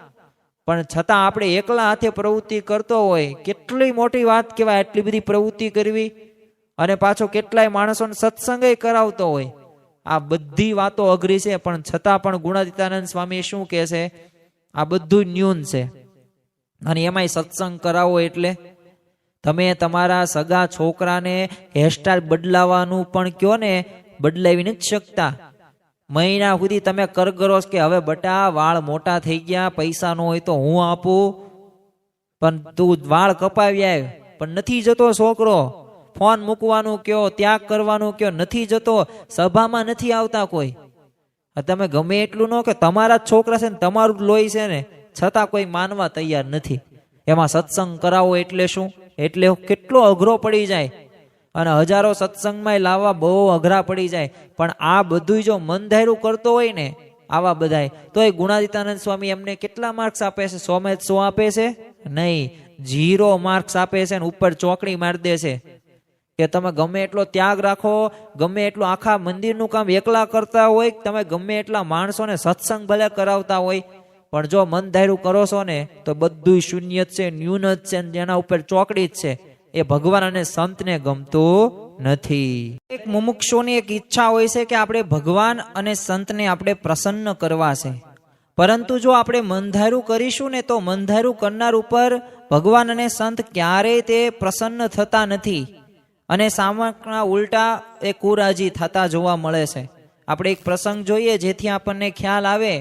[SPEAKER 1] પણ છતાં આપણે એકલા હાથે પ્રવૃત્તિ કરતો હોય, કેટલી મોટી વાત કહેવાય એટલી બધી પ્રવૃત્તિ કરવી. અને પાછો કેટલાય માણસોને સત્સંગે કરાવતો હોય. આ બધી વાતો અઘરી છે, પણ છતાં પણ ગુણાતીતાનંદ સ્વામી શું કહે છે, આ બધું ન્યૂન છે. અને એમાંય સત્સંગ કરાવો એટલે તમે તમારા સગા છોકરાને હેરસ્ટાઈલ બદલાવાનું પણ કયો ને, બદલાવી નથી શકતા. મહિના સુધી તમે કરગરો કે હવે બટા વાળ મોટા થઈ ગયા, પૈસા ન હોય તો હું આપું, પણ તું વાળ કપાવી આવ. પણ નથી જતો છોકરો. ફોન મૂકવાનું કયો, ત્યાગ કરવાનું કયો, નથી જતો. સભામાં નથી આવતા કોઈ. તમે ગમે એટલું ન કે તમારા જ છોકરા છે ને તમારું જ લોહી છે ને, છતાં કોઈ માનવા તૈયાર નથી. એમાં સત્સંગ કરાવો એટલે શું, એટલે કેટલો અઘરો પડી જાય. અને હજારો સત્સંગમાં લાવવા બહુ અઘરા પડી જાય. પણ આ બધું જો મન ધાર્યું કરતો હોય ને આવા બધાય, તો એ ગુણાતીતાનંદ સ્વામી એમને કેટલા માર્ક્સ આપે છે? 100 માં 100 આપે છે? નહીં, 0 માર્ક્સ આપે છે. ને ઉપર ચોકડી મારી દે છે કે તમે ગમે એટલો ત્યાગ રાખો, ગમે એટલું આખા મંદિરનું કામ એકલા કરતા હોય, તમે ગમે એટલા માણસોને સત્સંગ ભલે કરાવતા હોય, પણ જો મન ધાર્યું કરો છો ને તો બધું શૂન્ય જ છે, ન્યૂન જ છે, જેના ઉપર ચોકડી જ છે. એ ભગવાન અને સંતને ગમતું નથી. એક મુમુક્ષુની એક ઈચ્છા હોય છે કે આપણે ભગવાન અને સંતને આપણે પ્રસન્ન કરવા છે. પરંતુ જો આપણે મનધારું કરીશું ને તો મનધારું કરનાર ઉપર ભગવાન અને સંત ક્યારેય તે પ્રસન્ન થતા નથી. અને સામકના ઉલટા એ કુરાજી થતા જોવા મળે છે. આપણે એક પ્રસંગ જોઈએ જેથી આપણને ખ્યાલ આવે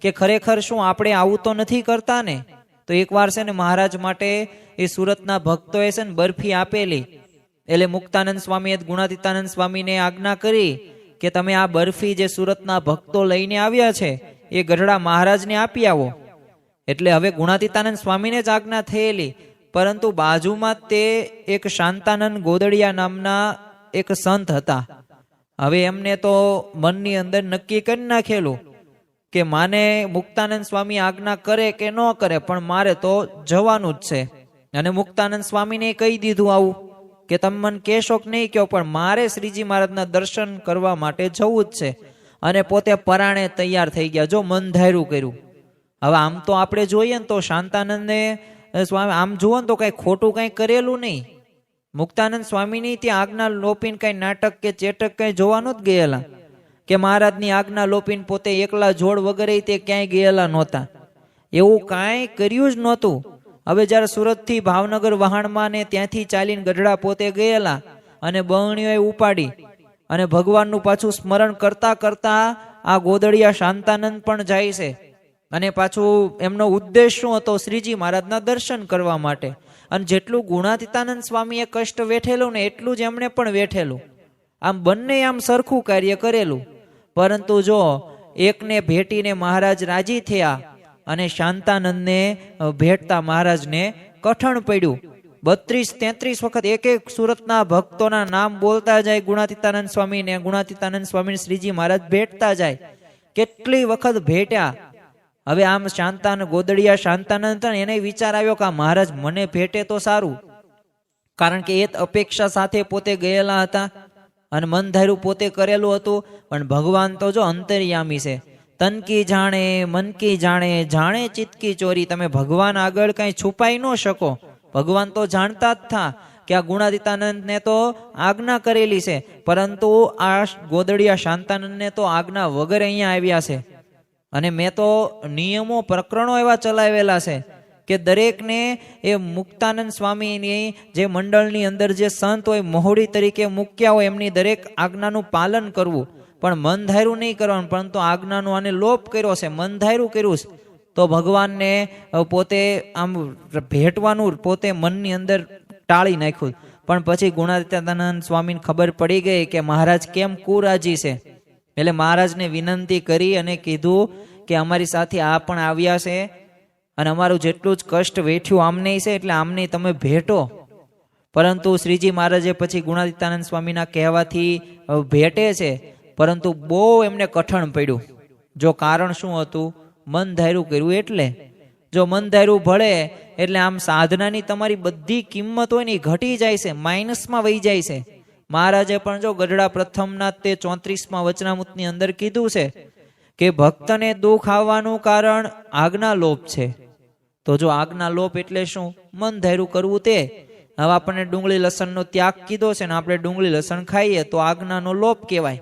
[SPEAKER 1] કે ખરેખર શું આપણે આવું તો નથી કરતા ને. તો એકવાર છે ને મહારાજ માટે એ સુરતના ભક્તોએ છે ને બરફી આપેલી. એટલે મુક્તાનંદ સ્વામીએ ગુણાતીતાનંદ સ્વામીને આજ્ઞા કરી કે તમે આ બરફી જે સુરતના ભક્તો લઈને આવ્યા છે એ ગઢડા મહારાજને આપી આવો. એટલે હવે ગુણાતીતાનંદ સ્વામીને જ આજ્ઞા થયેલી. પરંતુ બાજુમાં તે એક શાંતાનંદ ગોદડિયા નામના એક સંત હતા. હવે એમને તો મનની અંદર નક્કી કરી નાખેલું કે માને મુક્તાનંદ સ્વામી આજ્ઞા કરે કે ન કરે પણ મારે તો જવાનું જ છે. અને મુક્તાનંદ સ્વામીને કહી દીધું આવું કે તમે મને કહેશો કે નહીં કહો, પણ મારે શ્રીજી મહારાજના દર્શન કરવા માટે જવું જ છે. અને પોતે પરાણે તૈયાર થઈ ગયા, જો મન ધાર્યું કર્યું. હવે આમ તો આપણે જોઈએ ને તો શાંતાનંદને સ્વામી આમ જુઓ ને તો કઈ ખોટું કઈ કરેલું નહીં. મુક્તાનંદ સ્વામીની ત્યાં આજ્ઞા લોપીને કઈ નાટક કે ચેટક કઈ જોવા નહોત ગયેલા, કે મહારાજની આજ્ઞા લોપીને પોતે એકલા જોડ વગેરે તે ક્યાંય ગયેલા નહોતા. એવું કાંઈ કર્યું જ નહોતું. હવે જ્યારે સુરતથી ભાવનગર વહાણમાં ને ત્યાંથી ચાલીને ગઢડા પોતે ગયેલા અને બહણીઓએ ઉપાડી અને ભગવાનનું પાછું સ્મરણ કરતા કરતા આ ગોદડિયા શાંતાનંદ પણ જાય છે. અને પાછું એમનો ઉદ્દેશ શું હતો? શ્રીજી મહારાજના દર્શન કરવા માટે. અને જેટલું ગુણાતીતાનંદ સ્વામીએ કષ્ટ વેઠેલું ને એટલું જ એમણે પણ વેઠેલું. આમ બંને આમ સરખું કાર્ય કરેલું. પરંતુ જો એકને ભેટીને મહારાજ રાજી થયા અને શાંતાનંદને ભેટતા મહારાજને કઠણ પડ્યું. 32-33 વખત એક એક સુરતના ભક્તોના નામ બોલતા જાય ગુણાતીતાનંદ સ્વામીને, ગુણાતીતાનંદ સ્વામીને શ્રીજી મહારાજ ભેટતા જાય. કેટલી વખત ભેટ્યા. હવે આમ ગોદડિયા શાંતાનંદ હતા ને, એને વિચાર આવ્યો કે આ મહારાજ મને ભેટે તો સારું, કારણ કે એ અપેક્ષા સાથે પોતે ગયેલા હતા અને મન ધાર્યું પોતે કરેલું હતું. પણ ભગવાન તો જો અંતર્યામી છે. તન કી જાણે મન કી જાણે, જાણે ચિત્ત કી ચોરી. તમે ભગવાન આગળ કઈ છુપાઈ ન શકો. ભગવાન તો જાણતા જ થા કે આ ગુણાતીતાનંદને તો આજ્ઞા કરેલી છે, પરંતુ આ ગોદડિયા શાંતાનંદને તો આજ્ઞા વગર અહીંયા આવ્યા છે. અને મેં તો નિયમો પ્રકરણો એવા ચલાવેલા છે કે દરેકને એ મુક્તાનંદ સ્વામીની જે મંડળની અંદર જે સંત હોય, મહોડી તરીકે મૂક્યા હોય, એમની દરેક આજ્ઞાનું પાલન કરવું. પણ મન ધાર્યું નહીં કરવાનું, પરંતુ આજ્ઞાનું આને લોપ કર્યો છે, મન ધાર્યું કર્યું છે. તો ભગવાનને પોતે આમ ભેટવાનું પોતે મનની અંદર ટાળી નાખ્યું. પણ પછી ગુણાતીતાનંદ સ્વામીને ખબર પડી ગઈ કે મહારાજ કેમ કુરાજી છે. એટલે મહારાજને વિનંતી કરી અને કીધું કે અમારી સાથે આ પણ આવ્યા છે અને અમારું જેટલું જ કષ્ટ વેઠ્યું આમને છે, એટલે આમને તમે ભેટો. પરંતુ શ્રીજી મહારાજે પછી ગુણાતીતાનંદ સ્વામીના કહેવાથી ભેટે છે, પરંતુ બહુ એમને કઠણ પડ્યું. જો કારણ શું હતું? મન ધાર્યું કર્યું. એટલે જો મન ધાર્યું ભળે એટલે આમ સાધનાની તમારી બધી કિંમત હોય ને એ ઘટી જાય છે, માઇનસમાં વહી જાય છે. મહારાજે પણ જો ગઢડા પ્રથમના તે 34મા વચનામૃતની અંદર કીધું છે કે ભક્તને દુઃખ આવવાનું કારણ આજ્ઞા લોપ છે. તો જો આજ્ઞા લોપ એટલે શું? મન ધાર્યું કરવું તે. હવે આપણને ડુંગળી લસણનો ત્યાગ કીધો છે ને આપણે ડુંગળી લસણ ખાઈએ તો આજ્ઞાનો લોપ કહેવાય.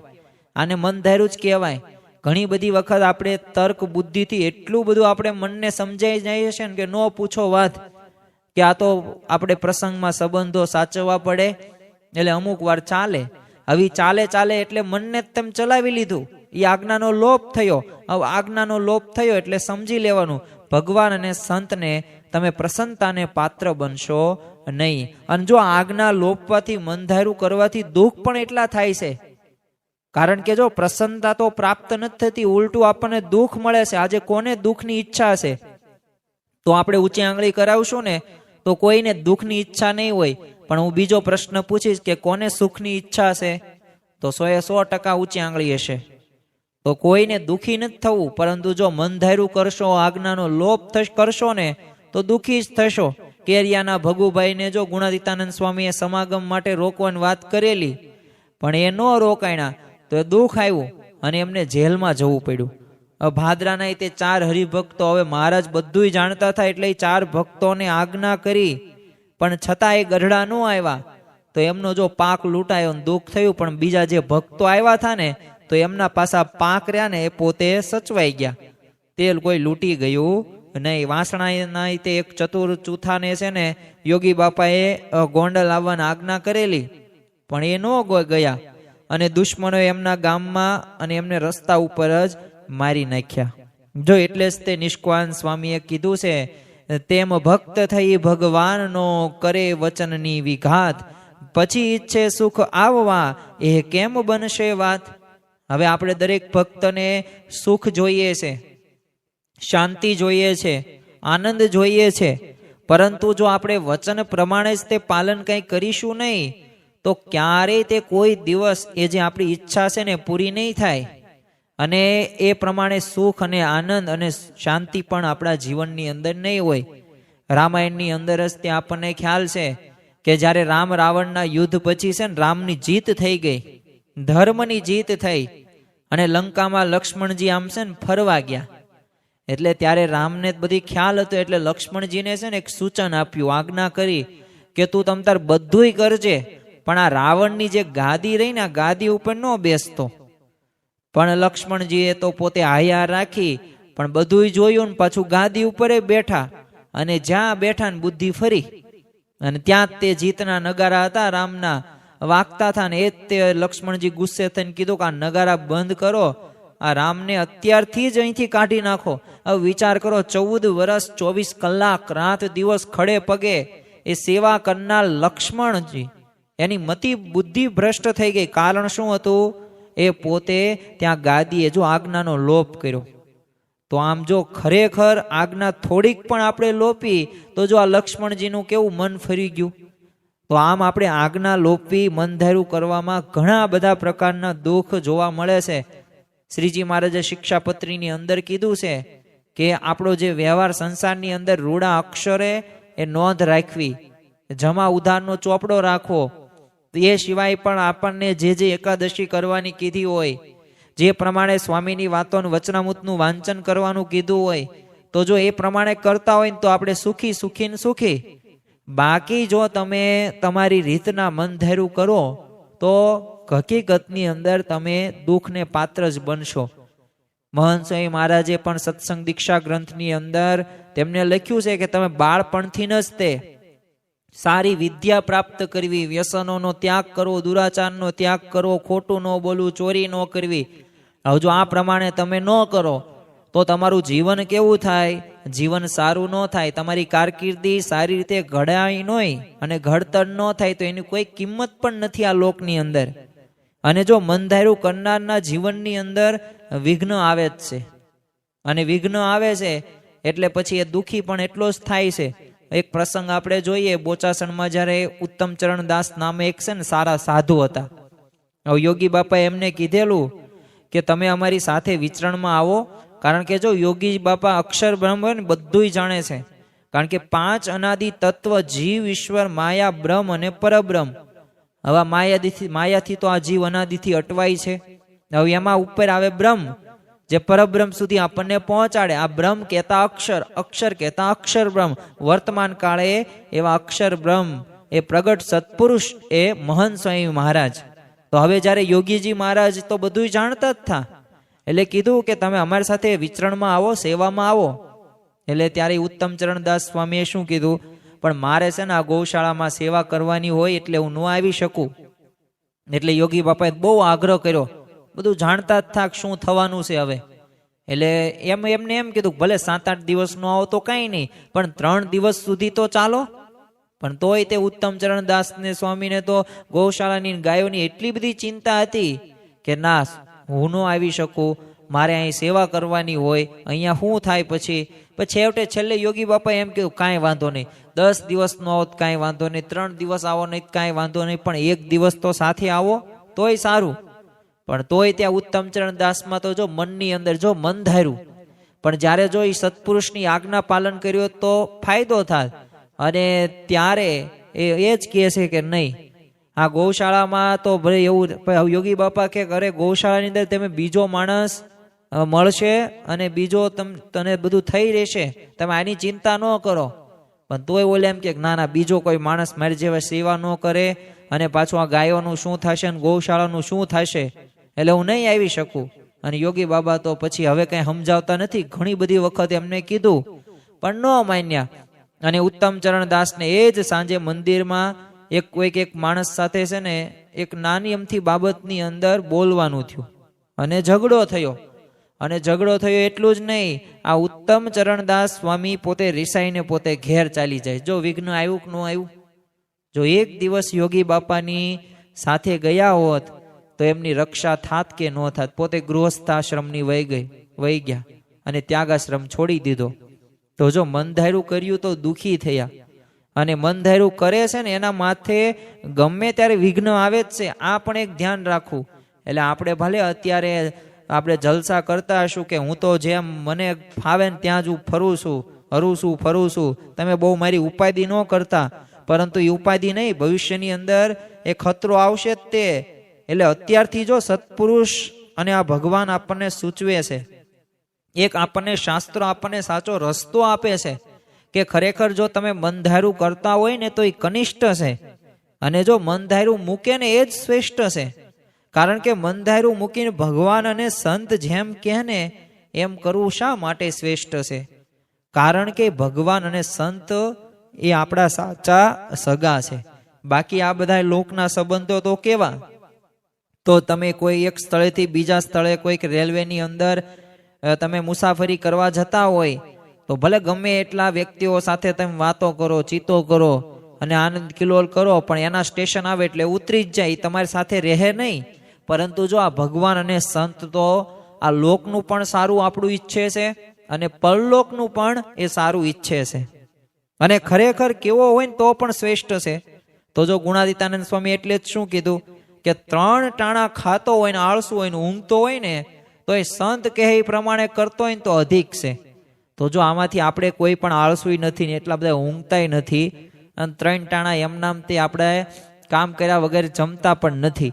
[SPEAKER 1] આને મન ધાર્યું જ કહેવાય. ઘણી બધી વખત આપણે તર્ક બુદ્ધિથી એટલું બધું આપણે મનને સમજાઈ જાય છે ને કે નો પૂછો વાત, કે આ તો આપણે પ્રસંગમાં સંબંધો સાચવવા પડે એટલે અમુક વાર ચાલે. હવે ચાલે એટલે મનને તેમ ચલાવી લીધું, એ આજ્ઞાનો લોપ થયો. હવે આજ્ઞાનો લોપ થયો એટલે સમજી લેવાનું ભગવાન અને સંતને તમે પ્રસન્નતાને પાત્ર બનશો નહીં. અને જો આજ્ઞા લોપવાથી મન ધાર્યું કરવાથી દુઃખ પણ એટલા થાય છે. કારણ કે જો પ્રસન્નતા તો પ્રાપ્ત નથી થતી, ઉલટું આપણને દુઃખ મળે છે. આજે કોને દુઃખની ઈચ્છા છે? તો આપણે ઊંચી આંગળી કરાવશું ને તો કોઈને દુઃખની ઈચ્છા નહીં હોય. પણ હું બીજો પ્રશ્ન પૂછીશ કે કોને સુખની ઈચ્છા છે? તો 100% ઊંચી આંગળી હશે. તો કોઈને દુઃખી નથી થવું, પરંતુ જો મન ધાર્યું કરશો, આજ્ઞાનો લોપ કરશો ને તો દુઃખી જ થશો. કેરિયાના ભગુભાઈને જો ગુણાતીતાનંદ સ્વામીએ સમાગમ માટે રોકવાની વાત કરેલી, પણ એ ન રોકાણા તો એ દુઃખ આવ્યું અને એમને જેલમાં જવું પડ્યું. ભાદરાના તે 4 હરિભક્તો, હવે મહારાજ બધું જાણતા હતા એટલે 4 ભક્તોને આજ્ઞા કરી, પણ છતાં એ ગઢડા ન આવ્યા તો એમનો જો પાક લૂંટાયો, દુઃખ થયું. પણ બીજા જે ભક્તો આવ્યા હતા ને તો એમના પાછા પાક રહ્યા ને એ પોતે સચવાઈ ગયા. તેલ કોઈ લૂંટી ગયું નહીં. વાસણાના તે એક ચતુર ચૂથાને છે ને યોગી બાપાએ ગોંડલ આવવાની આજ્ઞા કરેલી, પણ એ ન ગયા અને દુશ્મનો એમના ગામમાં અને એમને રસ્તા ઉપર જ મારી નાખ્યા. જો એટલે જ તે નિષ્કાન સ્વામીએ કીધું છે, તેમ ભક્ત થઈ ભગવાનનો કરે વચનની વિઘાત, પછી ઈચ્છે સુખ આવવા એ કેમ બનશે વાત. હવે આપણે દરેક ભક્તને સુખ જોઈએ છે, શાંતિ જોઈએ છે, આનંદ જોઈએ છે, પરંતુ જો આપણે વચન પ્રમાણે જ તે પાલન કંઈ કરીશું નહીં તો ક્યારેય તે કોઈ દિવસ એ જે આપણી ઈચ્છા છે ને પૂરી નહીં થાય. અને એ પ્રમાણે સુખ અને આનંદ અને શાંતિ પણ આપણા જીવનની અંદર નહીં હોય. રામાયણની અંદર જ તે આપણને ખ્યાલ છે કે જ્યારે રામ રાવણના યુદ્ધ પછી છે ને રામની જીત થઈ ગઈ, ધર્મની જીત થઈ અને લંકામાં લક્ષ્મણજી આમ છે ને ફરવા ગયા. એટલે ત્યારે રામને બધી ખ્યાલ હતો, એટલે લક્ષ્મણજીને છે ને એક સૂચન આપ્યું, આજ્ઞા કરી કે તું તમ તાર બધુંય કરજે, પણ આ રાવણની જે ગાદી રહી ને આ ગાદી ઉપર ન બેસતો. પણ લક્ષ્મણજીએ તો પોતે હાયા રાખી, પણ બધુંય જોયું ને પાછું ગાદી ઉપર બેઠા અને જ્યાં બેઠા ને બુદ્ધિ ફરી અને ત્યાં તે જીતના નગારા હતા રામના વાગતા હતા ને એ જ તે લક્ષ્મણજી ગુસ્સે થઈને કીધું કે આ નગારા બંધ કરો, આ રામને અત્યારથી જ અહીંથી કાઢી નાખો. હવે વિચાર કરો, 14 વર્ષ 24 કલાક રાત દિવસ ખડે પગે એ સેવા કરનાર લક્ષ્મણજી એની મતિ બુદ્ધિ ભ્રષ્ટ થઈ ગઈ. કારણ શું હતું? એ પોતે ત્યાં ગાદીએ જો આજ્ઞાનો લોપ કર્યો. તો આમ જો ખરેખર આજ્ઞા થોડીક પણ આપણે લોપી તો જો આ લક્ષ્મણજીનું કેવું મન ફરી ગયું. તો આમ આપણે આજ્ઞા લોપવી, મન ધાર્યું કરવામાં ઘણા બધા પ્રકારના દુઃખ જોવા મળે છે. શ્રીજી મહારાજે શિક્ષાપત્રીની અંદર કીધું છે કે આપણો જે વ્યવહાર સંસારની અંદર રૂડા અક્ષરે એ નોંધ રાખવી, જમા ઉધારનો ચોપડો રાખવો. એ સિવાય પણ આપણને જે એકાદશી કરવાની કીધી હોય, જે પ્રમાણે સ્વામીની વાતોનું વચનામૃતનું વાંચન કરવાનું કીધું હોય, તો જો એ પ્રમાણે કરતા હોય ને તો આપણે સુખી સુખી ને સુખી. બાકી જો તમે તમારી રીતના મન ધાર્યું કરો તો હકીકતની અંદર તમે દુઃખને પાત્ર જ બનશો. મહંત સ્વામી મહારાજે પણ સત્સંગ દીક્ષા ગ્રંથની અંદર તેમને લખ્યું છે કે તમે બાળપણથી જ તે સારી વિદ્યા પ્રાપ્ત કરવી, વ્યસનોનો ત્યાગ કરવો, દુરાચારનો ત્યાગ કરવો, ખોટું ન બોલવું, ચોરી ન કરવી. હવે જો આ પ્રમાણે તમે ન કરો તો તમારું જીવન કેવું થાય? જીવન સારું ન થાય. તમારી કારકિર્દી સારી રીતે ઘડાય નહીં અને ઘડતર ન થાય તો એની કોઈ કિંમત પણ નથી આ લોકની અંદર. અને જો મનધાર્યું કરનારના જીવનની અંદર વિઘ્ન આવે જ છે, અને વિઘ્ન આવે છે એટલે પછી એ દુઃખી પણ એટલો જ થાય છે. એક પ્રસંગ આપણે જોઈએ, બોચાસણમાં જ્યારે ઉત્તમચરણ દાસ નામે એક છે ને સારા સાધુ હતા. હવે યોગી બાપાએ એમને કીધેલું કે તમે અમારી સાથે વિચરણમાં આવો. કારણ કે જો યોગી બાપા અક્ષર બ્રહ્મ ને બધુંય જાણે છે. કારણ કે 5 અનાદિ તત્વ જીવ, ઈશ્વર, માયા, બ્રહ્મ અને પરબ્રહ્મ. હવે માયાથી તો આ જીવ અનાદિથી અટવાય છે. હવે એમાં ઉપર આવે બ્રહ્મ, જે પરબ્રહ્મ સુધી આપણને પહોંચાડે. આ બ્રહ્મ કહેતા અક્ષર, અક્ષર કહેતા અક્ષર બ્રહ્મ. વર્તમાન કાળે એવા અક્ષર બ્રહ્મ એ પ્રગટ સત્પુરુષ એ મહંત સ્વામી મહારાજ. તો હવે જ્યારે યોગીજી મહારાજ તો બધું જાણતા જ થા, એટલે કીધું કે તમે અમારી સાથે વિચરણમાં આવો, સેવામાં આવો. એટલે ત્યારે ઉત્તમચરણ દાસ સ્વામીએ શું કીધું? પણ મારે છે ને આ ગૌશાળામાં સેવા કરવાની હોય એટલે હું ન આવી શકું. એટલે યોગી બાપાએ બહુ આગ્રહ કર્યો. બધું જાણતા જ થાક શું થવાનું છે હવે. એટલે એમને એમ કીધું ભલે 7-8 દિવસ નો આવો તો કઈ નહીં, પણ 3 દિવસ સુધી તો ચાલો. પણ તોય તે ઉત્તમચરણ દાસ ને સ્વામીને તો ગૌશાળાની ગાયોની એટલી બધી ચિંતા હતી કે ના, હું ન આવી શકું, મારે અહીં સેવા કરવાની હોય, અહીંયા શું થાય. પછી છેલ્લે યોગી બાપા એમ કીધું કાંઈ વાંધો નહીં, 10 દિવસ નો આવો કાંઈ વાંધો નહીં, 3 દિવસ આવો નહીં કાંઈ વાંધો નહીં, પણ 1 દિવસ તો સાથે આવો તોય સારું. પણ તોય ત્યાં ઉત્તમચરણ દાસમાં તો જો મનની અંદર જો મન ધાર્યું, પણ જ્યારે જો એ સત્પુરુષની આજ્ઞા પાલન કર્યું તો ફાયદો થાય. અને ત્યારે એ જ કહે છે કે નહીં, આ ગૌશાળામાં તો ભલે એવું યોગી બાપા કે અરે ગૌશાળાની અંદર તમે બીજો માણસ મળશે અને બીજો તને બધું થઈ રહેશે, તમે આની ચિંતા ન કરો. પણ તોય ઓલે એમ કે ના ના, બીજો કોઈ માણસ મારી જેવા સેવા ન કરે અને પાછું આ ગાયોનું શું થશે અને ગૌશાળાનું શું થશે, એટલે હું નહીં આવી શકું. અને યોગી બાબા તો પછી હવે કઈ સમજાવતા નથી. ઘણી બધી વખત એમને કીધું પણ ન માન્યા. અને ઉત્તમચરણ દાસને એ જ સાંજે મંદિરમાં એક માણસ સાથે છે ને એક નાની અમથી બાબતની અંદર બોલવાનું થયું અને ઝઘડો થયો. અને ઝઘડો થયો એટલું જ નહીં, આ ઉત્તમચરણ દાસ સ્વામી પોતે રિસાઈને પોતે ઘેર ચાલી જાય. જો વિઘ્ન આવ્યું કે ન આવ્યું? જો એક દિવસ યોગી બાપાની સાથે ગયા હોત તો એમની રક્ષા થાત કે ન થાત. પોતે ગૃહસ્થાશ્રમની વહી ગયા અને ત્યાગાશ્રમ છોડી દીધો. તો જો મનધાર્યું કર્યું તો દુઃખી થયા. અને મનધાર્યું કરે છે ને એના માથે ગમે ત્યારે વિઘ્ન આવે જ છે. આ પણ એક ધ્યાન રાખવું. એટલે આપણે ભલે અત્યારે આપણે જલસા કરતા હશું કે હું તો જેમ મને ફાવે ને ત્યાં જ હું ફરું છું, તમે બહુ મારી ઉપાધિ ન કરતા. પરંતુ એ ઉપાધિ નહીં, ભવિષ્યની અંદર એ ખતરો આવશે જ તે. એટલે અત્યારથી જો સત્પુરુષ અને આ ભગવાન આપણને સૂચવે છે, એક આપણને શાસ્ત્રો આપણને સાચો રસ્તો આપે છે કે ખરેખર જો તમે મનધાર્યું કરતા હોય ને તો એ કનિષ્ઠ છે. અને જો મનધાર્યું મૂકે ને એ જ શ્રેષ્ઠ છે. કારણ કે મનધાર્યું મૂકીને ભગવાન અને સંત જેમ કહે ને એમ કરવું શા માટે શ્રેષ્ઠ છે? કારણ કે ભગવાન અને સંત એ આપણા સાચા સગા છે. બાકી આ બધા લોકના સંબંધો તો કેવા? તો તમે કોઈ એક સ્થળેથી બીજા સ્થળે કોઈક રેલવેની અંદર તમે મુસાફરી કરવા જતા હોય તો ભલે ગમે એટલા વ્યક્તિઓ સાથે તમે વાતો કરો, ચીતો કરો, અને આનંદ કિલોલ કરો, પણ એના સ્ટેશન આવે એટલે ઉતરી જ જાય, તમારી સાથે રહે નહીં. પરંતુ જો આ ભગવાન અને સંત તો આ લોકનું પણ સારું આપણું ઈચ્છે છે અને પરલોકનું પણ એ સારું ઈચ્છે છે, અને ખરેખર કેવો હોય ને તો પણ શ્રેષ્ઠ છે. તો જો ગુણાતીતાનંદ સ્વામી એટલે જ શું કીધું કે 3 ટાણા ખાતો હોય ને આળસુ હોય ને ઊંઘતો હોય ને તો એ સંત કહે એ પ્રમાણે કરતો હોય ને તો અધિક છે. તો જો આમાંથી આપણે કોઈ પણ આળસુય નથી ને એટલા બધા ઊંઘતાય નથી, અને 3 ટાણા એમનામથી આપણે કામ કર્યા વગર જમતા પણ નથી,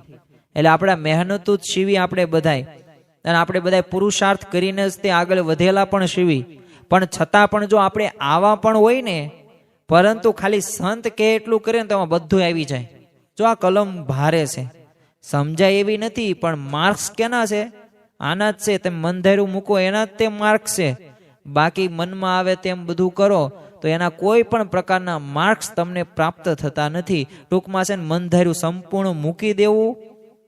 [SPEAKER 1] એટલે આપણા મહેનતુ જ શીવી આપણે બધાય, અને આપણે બધા પુરુષાર્થ કરીને જ તે આગળ વધેલા પણ શીવી. પણ છતાં પણ જો આપણે આવા પણ હોય ને, પરંતુ ખાલી સંત કે એટલું કરે ને તો એમાં બધું આવી જાય. જો આ કલમ ભારે છે, સમજાય એવી નથી, પણ માર્ક્સ કેના છે? આના જ છે. તમે મન ધાર્યું મૂકો એના જ તે માર્ક્સ છે. બાકી મનમાં આવે તેમ બધું કરો તો એના કોઈ પણ પ્રકારના માર્ક્સ તમને પ્રાપ્ત થતા નથી. ટૂંકમાં છે ને મન ધાર્યું સંપૂર્ણ મૂકી દેવું,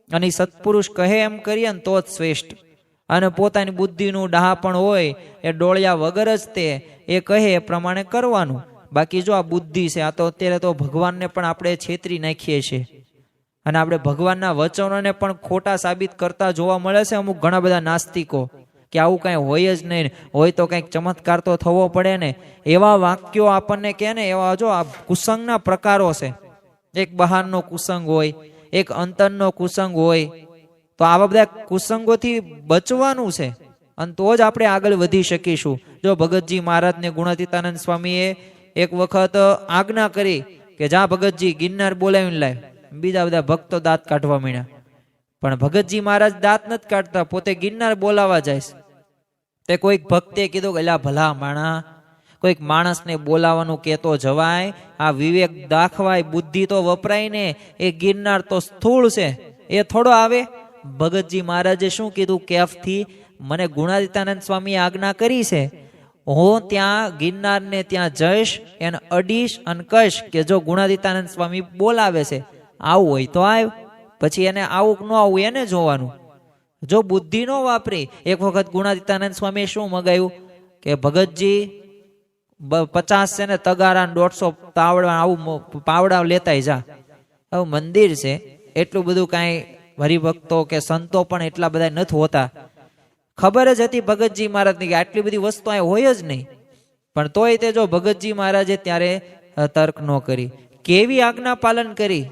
[SPEAKER 1] અને સત્પુરુષ કહે એમ કરીએ ને તો જ શ્રેષ્ઠ. અને પોતાની બુદ્ધિનું ડહાપણ હોય એ ડોળ્યા વગર જ તે એ કહે એ પ્રમાણે કરવાનું. બાકી જો આ બુદ્ધિ છે, આ તો અત્યારે તો ભગવાનને પણ આપણે છેતરી નાખીએ છીએ, અને આપણે ભગવાનના વચનોને પણ ખોટા સાબિત કરતા જોવા મળે છે અમુક ઘણા બધા નાસ્તિકો, કે આવું કાંઈ હોય જ નહીં, હોય તો કંઈક ચમત્કાર તો થવો પડે ને. એવા વાક્યો આપણને કહે ને, એવા જો આ કુસંગના પ્રકારો છે. એક બહારનો કુસંગ હોય, એક અંતરનો કુસંગ હોય. તો આવા બધા કુસંગોથી બચવાનું છે, અને તો જ આપણે આગળ વધી શકીશું. જો ભગતજી મહારાજને ગુણાતીતાનંદ સ્વામીએ એક વખત આજ્ઞા કરી કે જા ભગતજી ગિરનાર બોલાવીને લાય. બીજા બધા ભક્તો દાંત કાઢવા માંડ્યા, પણ ભગતજી મહારાજ દાંત નથી કાઢતા, પોતે ગિરનાર બોલાવા જાય. તે કોઈક ભક્તે કીધું કે એલા ભલા માણા, કોઈક માણસને બોલાવાનું કેતો જવાય, આ વિવેક દાખવાય, બુદ્ધિ તો વપરાય ને. એ ગિરનાર તો સ્થૂળ છે, એ થોડો આવે. ભગતજી મહારાજે શું કીધું કેફથી, મને ગુણાતીતાનંદ સ્વામીએ આજ્ઞા કરી છે, હું ત્યાં ગિરનારને ત્યાં જઈશ, એને અડીશ અને કહીશ કે જો ગુણાતીતાનંદ સ્વામી બોલાવે છે, આવું હોય તો આવ. પછી એને આવું ન આવું એને જોવાનું. જો બુદ્ધિ ન વાપરી. એક વખત ગુણાતીતાનંદ સ્વામીએ શું મગાવ્યું કે ભગતજી 50 છે ને તગારા 150 તાવડા આવું પાવડા લેતાય જા. આવું મંદિર છે, એટલું બધું કાંઈ હરિભક્તો કે સંતો પણ એટલા બધા નથી હોતા. ખબર જ હતી ભગતજી મહારાજની કે આટલી બધી વસ્તુ અહીં હોય જ નહીં, પણ તોય તે જો ભગતજી મહારાજે ત્યારે તર્ક ન કરી. કેવી આજ્ઞા પાલન કરી,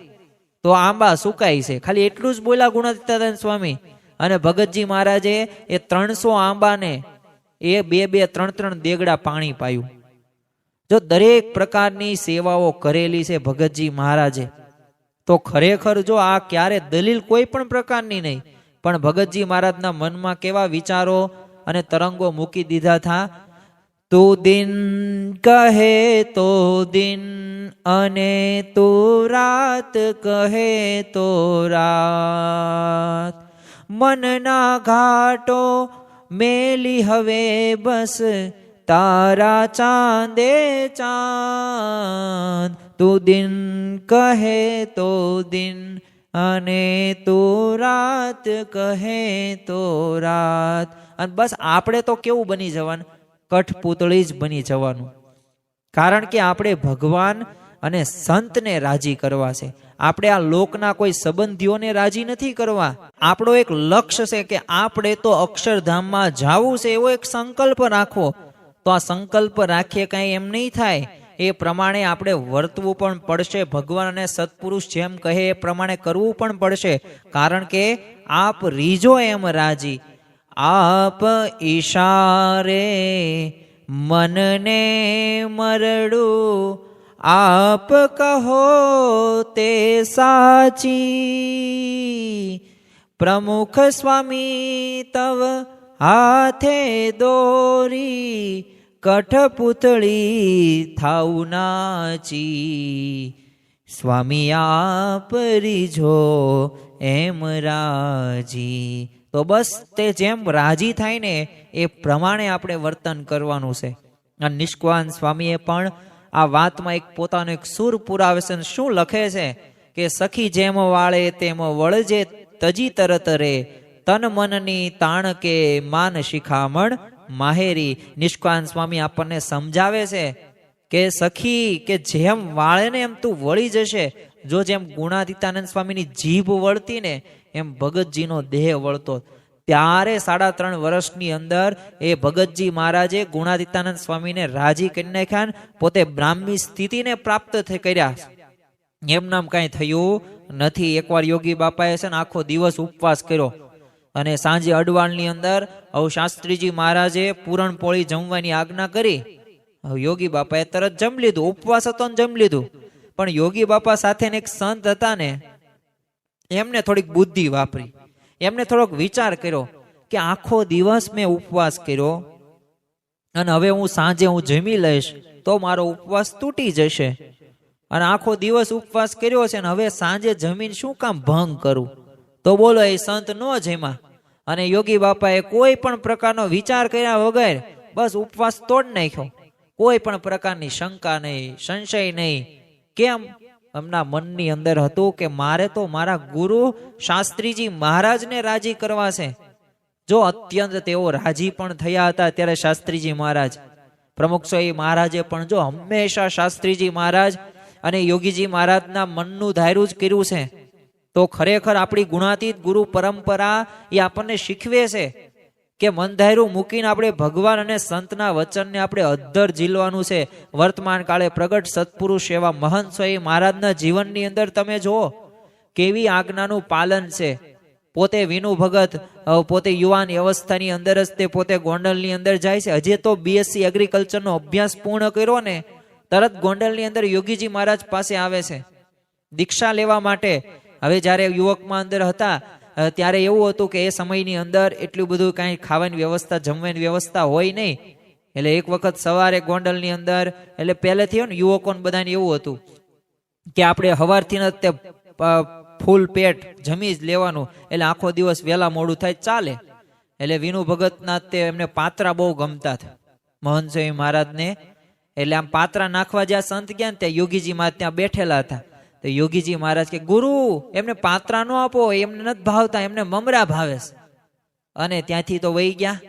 [SPEAKER 1] તો આંબા સુકાય છે, ખાલી એટલું જ બોલ્યા ગુણાતીતાનંદ સ્વામી. અને ભગતજી મહારાજે એ 300 આંબાને એ 2-2, 3-3 દેગડા પાણી પાયું. જો દરેક પ્રકારની સેવાઓ કરેલી છે ભગતજી મહારાજે, તો ખરેખર જો આ ક્યારે દલીલ કોઈ પણ પ્રકારની નહીં, પણ ભગતજી મહારાજના મનમાં કેવા વિચારો અને તરંગો મૂકી દીધા થા. તું દિન કહે તો દિન, અને તું રાત કહે તો રાત. મનના ઘાટો મેલી હવે બસ, તારા ચાંદે ચાંદ. તું દિન કહે તો દિન, અને તું રાત કહે તો રાત. અને બસ આપણે તો કેવું બની જવાનું, કઠપૂતળી જ બની જવાનું. કારણ કે આપણે ભગવાન અને સંતને રાજી કરવા છે. આપણે આ લોકના કોઈ સંબંધીઓને રાજી નથી કરવા. આપણો એક લક્ષ્ય છે કે આપણે તો અક્ષરધામમાં જવું છે, એવો એક સંકલ્પ રાખવો. તો આ સંકલ્પ રાખીએ કાંઈ એમ નહીં થાય. એ પ્રમાણે આપણે વર્તવું પણ પડશે. ભગવાન અને સત્પુરુષ જેમ કહે એ પ્રમાણે કરવું પણ પડશે. કારણ કે આપ રીજો એમ રાજી, આપ ઈશારે મનને મરડું, આપ કહો તે સાચી. પ્રમુખ સ્વામી તવ હાથે દોરી, કઠપૂતળી થાઉ નાચી. સ્વામી આપ રીજો એમ રાજી. તો બસ તે જેમ રાજી થાય ને એ પ્રમાણે આપણે વર્તન કરવાનું છે. અને નિષ્કાન સ્વામીએ પણ આ વાતમાં એક પોતાનો એક સૂર પુરાવે છે. શું લખે છે કે સખી જેમ વાળે તેમ વળજે તજી તરત રે, તન મનની તાણ કે માન શિખામણ માહેરી. નિષ્કાન સ્વામી આપણને સમજાવે છે કે સખી કે જેમ વાળે ને એમ તું વળી જશે. જો જેમ ગુણાતીતાનંદ સ્વામીની જીભ વળતી ને એમ ભગતજીનો દેહ વળતો. ત્યારે 3.5 વર્ષની અંદર એ ભગતજી મહારાજે ગુણાતીતાનંદ સ્વામીને રાજી કરી નાખ્યા, પોતે બ્રાહ્મી સ્થિતિને પ્રાપ્ત કર્યા. એમ નામ કાંઈ થયું નથી. એકવાર યોગી બાપાએ છે ને આખો દિવસ ઉપવાસ કર્યો અને સાંજે અડવાળની અંદર શાસ્ત્રીજી મહારાજે પૂરણપોળી જમવાની આજ્ઞા કરી. યોગી બાપાએ તરત જમી લીધું. ઉપવાસ હતો ને જમી લીધું. પણ યોગી બાપા સાથે એક સંત હતા ને, એમને થોડીક બુદ્ધિ વાપરી. એમને થોડોક વિચાર કર્યો કે આખો દિવસ મેં ઉપવાસ કર્યો અને હવે હું સાંજે જમી લઈશ તો મારો ઉપવાસ તૂટી જશે. અને આખો દિવસ ઉપવાસ કર્યો છે ને હવે સાંજે જમીન શું કામ ભંગ કરું? તો બોલો એ સંત નો જમ્યા. અને યોગી બાપાએ કોઈ પણ પ્રકારનો વિચાર કર્યા વગર બસ ઉપવાસ તોડ નાખ્યો. કોઈ પણ પ્રકારની શંકા નહીં, સંશય નહીં. કેમ? એમના મનની અંદર હતું કે મારે તો મારા ગુરુ શાસ્ત્રીજી મહારાજને રાજી કરવા છે. જો અત્યંત તેઓ રાજી પણ થયા હતા. ત્યારે શાસ્ત્રીજી મહારાજ પ્રમુખ સ્વામી મહારાજે પણ જો હંમેશા શાસ્ત્રીજી મહારાજ અને યોગીજી મહારાજના મનનું ધાર્યું જ કર્યું છે. તો ખરેખર આપણી ગુણાતીત ગુરુ પરંપરા એ આપણને શીખવે છે કે મન ધાર્યું મૂકીને આપણે ભગવાન અને સંતના વચનને આપણે અદ્ધર ઝીલવાનું છે. વર્તમાન કાળે પ્રગટ સત્પુરુષ એવા મહંત સ્વામી મહારાજના જીવનની અંદર તમે જુઓ કેવી આજ્ઞાનું પાલન છે. પોતે વિનુ ભગત પોતે યુવાન અવસ્થાની અંદર જ તે પોતે ગોંડલની અંદર જાય છે. હજી તો BSc એગ્રીકલ્ચરનો અભ્યાસ પૂર્ણ કર્યો ને તરત ગોંડલની અંદર યોગીજી મહારાજ પાસે આવે છે દીક્ષા લેવા માટે. હવે જ્યારે યુવકમાં અંદર હતા ત્યારે એવું હતું કે એ સમયની અંદર એટલું બધું કાંઈ ખાવાની વ્યવસ્થા જમવાની વ્યવસ્થા હોય નહીં. એટલે એક વખત સવારે ગોંડલની અંદર એટલે પહેલેથી ને યુવકોને બધાને એવું હતું કે આપણે સવારથી જ તે ફૂલ પેટ જમી જ લેવાનું, એટલે આખો દિવસ વહેલા મોડું થાય ચાલે. એટલે વિનુ ભગતના તે એમને પાત્રા બહુ ગમતા હતા મહંત સ્વામી મહારાજને. એટલે આમ પાત્રા નાખવા જ્યાં સંત ગયા ને ત્યાં યોગીજી મહારાજ ત્યાં બેઠેલા હતા. તો યોગીજી મહારાજ કે ગુરુ એમને પાત્રા નો આપો, એમને નથી ભાવતા, એમને મમરા ભાવે છે. અને ત્યાંથી તો વહી ગયા.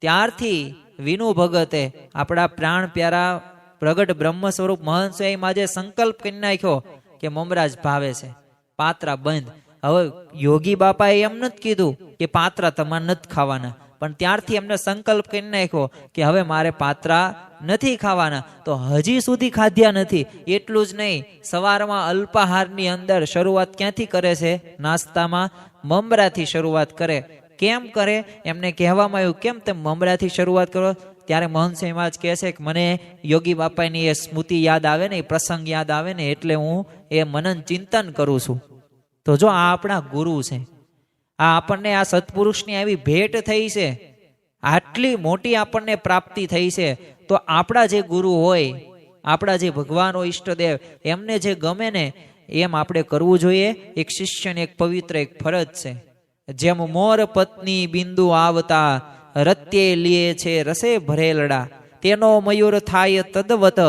[SPEAKER 1] ત્યારથી વિનુ ભગતે આપણા પ્રાણ પ્યારા પ્રગટ બ્રહ્મ સ્વરૂપ મહંત સ્વામી માજે સંકલ્પ કરી નાખ્યો કે મમરા જ ભાવે છે, પાત્રા બંધ. હવે યોગી બાપાએ એમ નથી કીધું કે પાત્રા તમારે નથી ખાવાના, પણ ત્યારથી એમને સંકલ્પ કરી નાખ્યો કે હવે મારે પાત્રા નથી ખાવાના. તો હજી સુધી ખાધ્યા નથી. એટલું જ નહીં, સવારમાં અલ્પાહારની અંદર શરૂઆત ક્યાંથી કરે છે? નાસ્તામાં મમરાથી શરૂઆત કરે. કેમ કરે? એમને કહેવામાં આવ્યું કેમ તમે મમરાથી શરૂઆત કરો? ત્યારે મહંત સ્વામી મહારાજ કહે છે કે મને યોગી બાપાની એ સ્મૃતિ યાદ આવે ને, એ પ્રસંગ યાદ આવે ને, એટલે હું એ મનન ચિંતન કરું છું. તો જો આ આપણા ગુરુ છે, આ આપણને આ સત્પુરુષની આવી ભેટ થઈ છે, આટલી મોટી આપણને પ્રાપ્તિ થઈ છે. તો આપણા જે ગુરુ હોય, આપણા જે ભગવાન હોય, ઈષ્ટદેવ, એમને જે ગમે ને એમ આપણે કરવું જોઈએ. એક શિષ્યને એક પવિત્ર એક ફરજ છે. જેમ મોર પત્ની બિંદુ આવતા રત્યે લીએ છે રસે ભરેલડા, તેનો મયુર થાય તદવત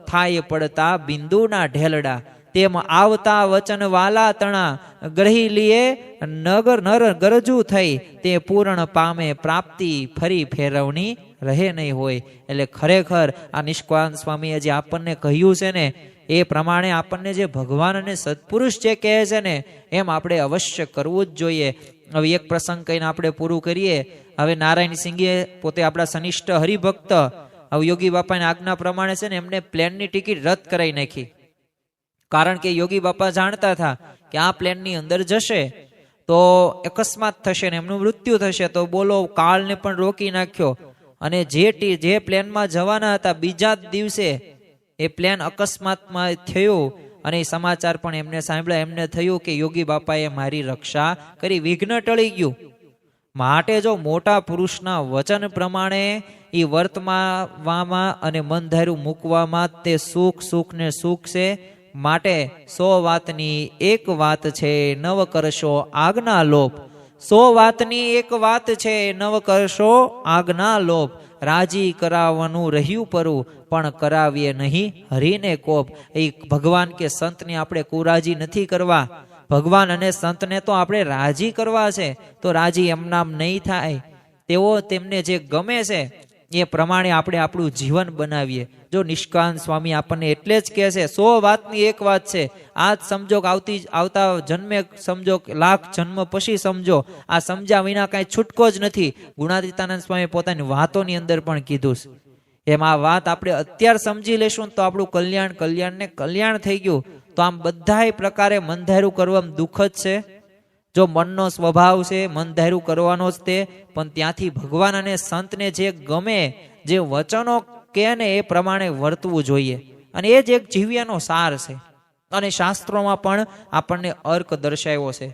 [SPEAKER 1] થાય પડતા બિંદુના ઢેલડા. તેમ આવતા વચન વાલા તણા ગ્રહી લીએ નગર નર ગરજુ થઈ, તે પૂર્ણ પામે પ્રાપ્તિ ફરી ફેરવણી રહે નહીં હોય. એટલે ખરેખર આ નિષ્કાંત સ્વામીએ જે આપણને કહ્યું છે ને એ પ્રમાણે આપણને જે ભગવાન અને સત્પુરુષ જે કહે છે ને એમ આપણે અવશ્ય કરવું જ જોઈએ. હવે એક પ્રસંગ કહીને આપણે પૂરું કરીએ. હવે નારાયણ સિંઘે પોતે આપણા સનિષ્ઠ હરિભક્ત હવે યોગી બાપાની આજ્ઞા પ્રમાણે છે ને એમને પ્લેનની ટિકિટ રદ કરાવી નાખી. કારણ કે યોગી બાપા જાણતા હતા કે આ પ્લેનની અંદર જશે તો અકસ્માત થશે ને એમનું મૃત્યુ થશે. તો બોલો કાળને પણ રોકી નાખ્યો. અને જે પ્લેનમાં જવાના હતા બીજા જ દિવસે એ પ્લેન અકસ્માતમાં થયું અને એ સમાચાર પણ એમને સાંભળ્યા. એમને થયું કે યોગી બાપાએ મારી રક્ષા કરી, વિઘ્ન ટળી ગયું. માટે જો મોટા પુરુષના વચન પ્રમાણે એ વર્તવામાં અને મન ધાર્યું મૂકવામાં તે સુખ ને સુખ છે. માટે 100 વાતની એક વાત છે નવ કરશો આજ્ઞા લોપ. 100 વાતની એક વાત છે નવ કરશો આજ્ઞા લોપ. રાજી કરાવવાનું રહ્યું પરું પણ કરાવીએ નહીં હરીને કોપ. એ ભગવાન કે સંતને આપણે કુરાજી નથી કરવા, ભગવાન અને સંતને તો આપણે રાજી કરવા છે. તો રાજી એમનામ નહીં થાય. તેઓ તેમને જે ગમે છે એ પ્રમાણે આપણે આપણું જીવન બનાવીએ. જો નિષ્કાંત સ્વામી આપણને એટલે જ કહે છે, 100 વાતની એક વાત છે, આજ સમજો કે આવતા જન્મે સમજો, લાખ જન્મ પછી સમજો, આ સમજ્યા વિના કાંઈ છૂટકો જ નથી. ગુણાતીતાનંદ સ્વામી પોતાની વાતોની અંદર પણ કીધું છે. એમ આ વાત આપણે અત્યારે સમજી લેશું તો આપણું કલ્યાણ ને કલ્યાણ થઈ ગયું. તો આમ બધાય પ્રકારે મન ધાર્યું કરવામાં દુઃખ જ છે. જો મનનો સ્વભાવ છે મન ધાર્યું કરવાનો જ તે, પણ ત્યાંથી ભગવાન અને સંતને જે ગમે, જે વચનો કે ને એ પ્રમાણે વર્તવું જોઈએ. અને એ જ એક જીવ્યાનો સાર છે. અને શાસ્ત્રોમાં પણ આપણને અર્ક દર્શાવ્યો છે.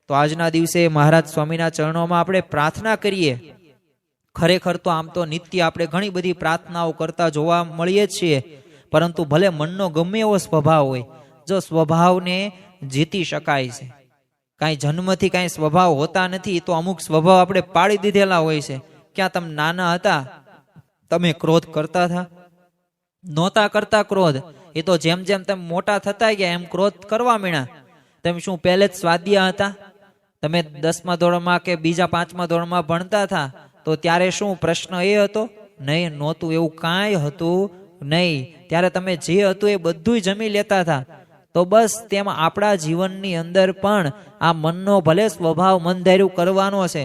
[SPEAKER 1] તો આજના દિવસે મહારાજ સ્વામીના ચરણોમાં આપણે પ્રાર્થના કરીએ. ખરેખર તો આમ તો નિત્ય આપણે ઘણી બધી પ્રાર્થનાઓ કરતા જોવા મળીએ છીએ, પરંતુ ભલે મનનો ગમે એવો સ્વભાવ હોય, જો સ્વભાવને જીતી શકાય છે. કાંઈ જન્મથી કાંઈ સ્વભાવ હોતા નથી, તો અમુક સ્વભાવ આપણે પાડી દીધેલા હોય છે. ક્યાં તમે નાના હતા તમે ક્રોધ કરતા હતા? નહોતા કરતા ક્રોધ. એ તો જેમ જેમ તમે મોટા થતા ગયા એમ ક્રોધ કરવા માંડ્યા. તમે શું પહેલે જ સ્વાધ્યા હતા? તમે 10મા ધોરણમાં કે બીજા 5મા ધોરણમાં ભણતા હતા તો ત્યારે શું પ્રશ્ન એ હતો? નહીં, નહોતું. એવું કાંઈ હતું નહીં. ત્યારે તમે જે હતું એ બધું જમી લેતા હતા. તો બસ તેમાં આપણા જીવનની અંદર પણ આ મનનો ભલે સ્વભાવ મન ધાર્યું કરવાનો છે,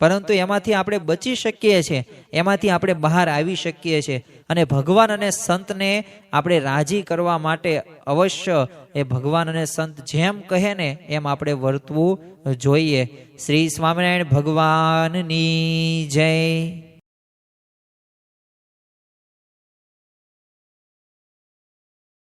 [SPEAKER 1] પરંતુ એમાંથી આપણે બચી શકીએ છીએ, એમાંથી આપણે બહાર આવી શકીએ છીએ. અને ભગવાન અને સંતને આપણે રાજી કરવા માટે અવશ્ય એ ભગવાન અને સંત જેમ કહે ને એમ આપણે વર્તવું જોઈએ. શ્રી સ્વામિનારાયણ ભગવાનની જય.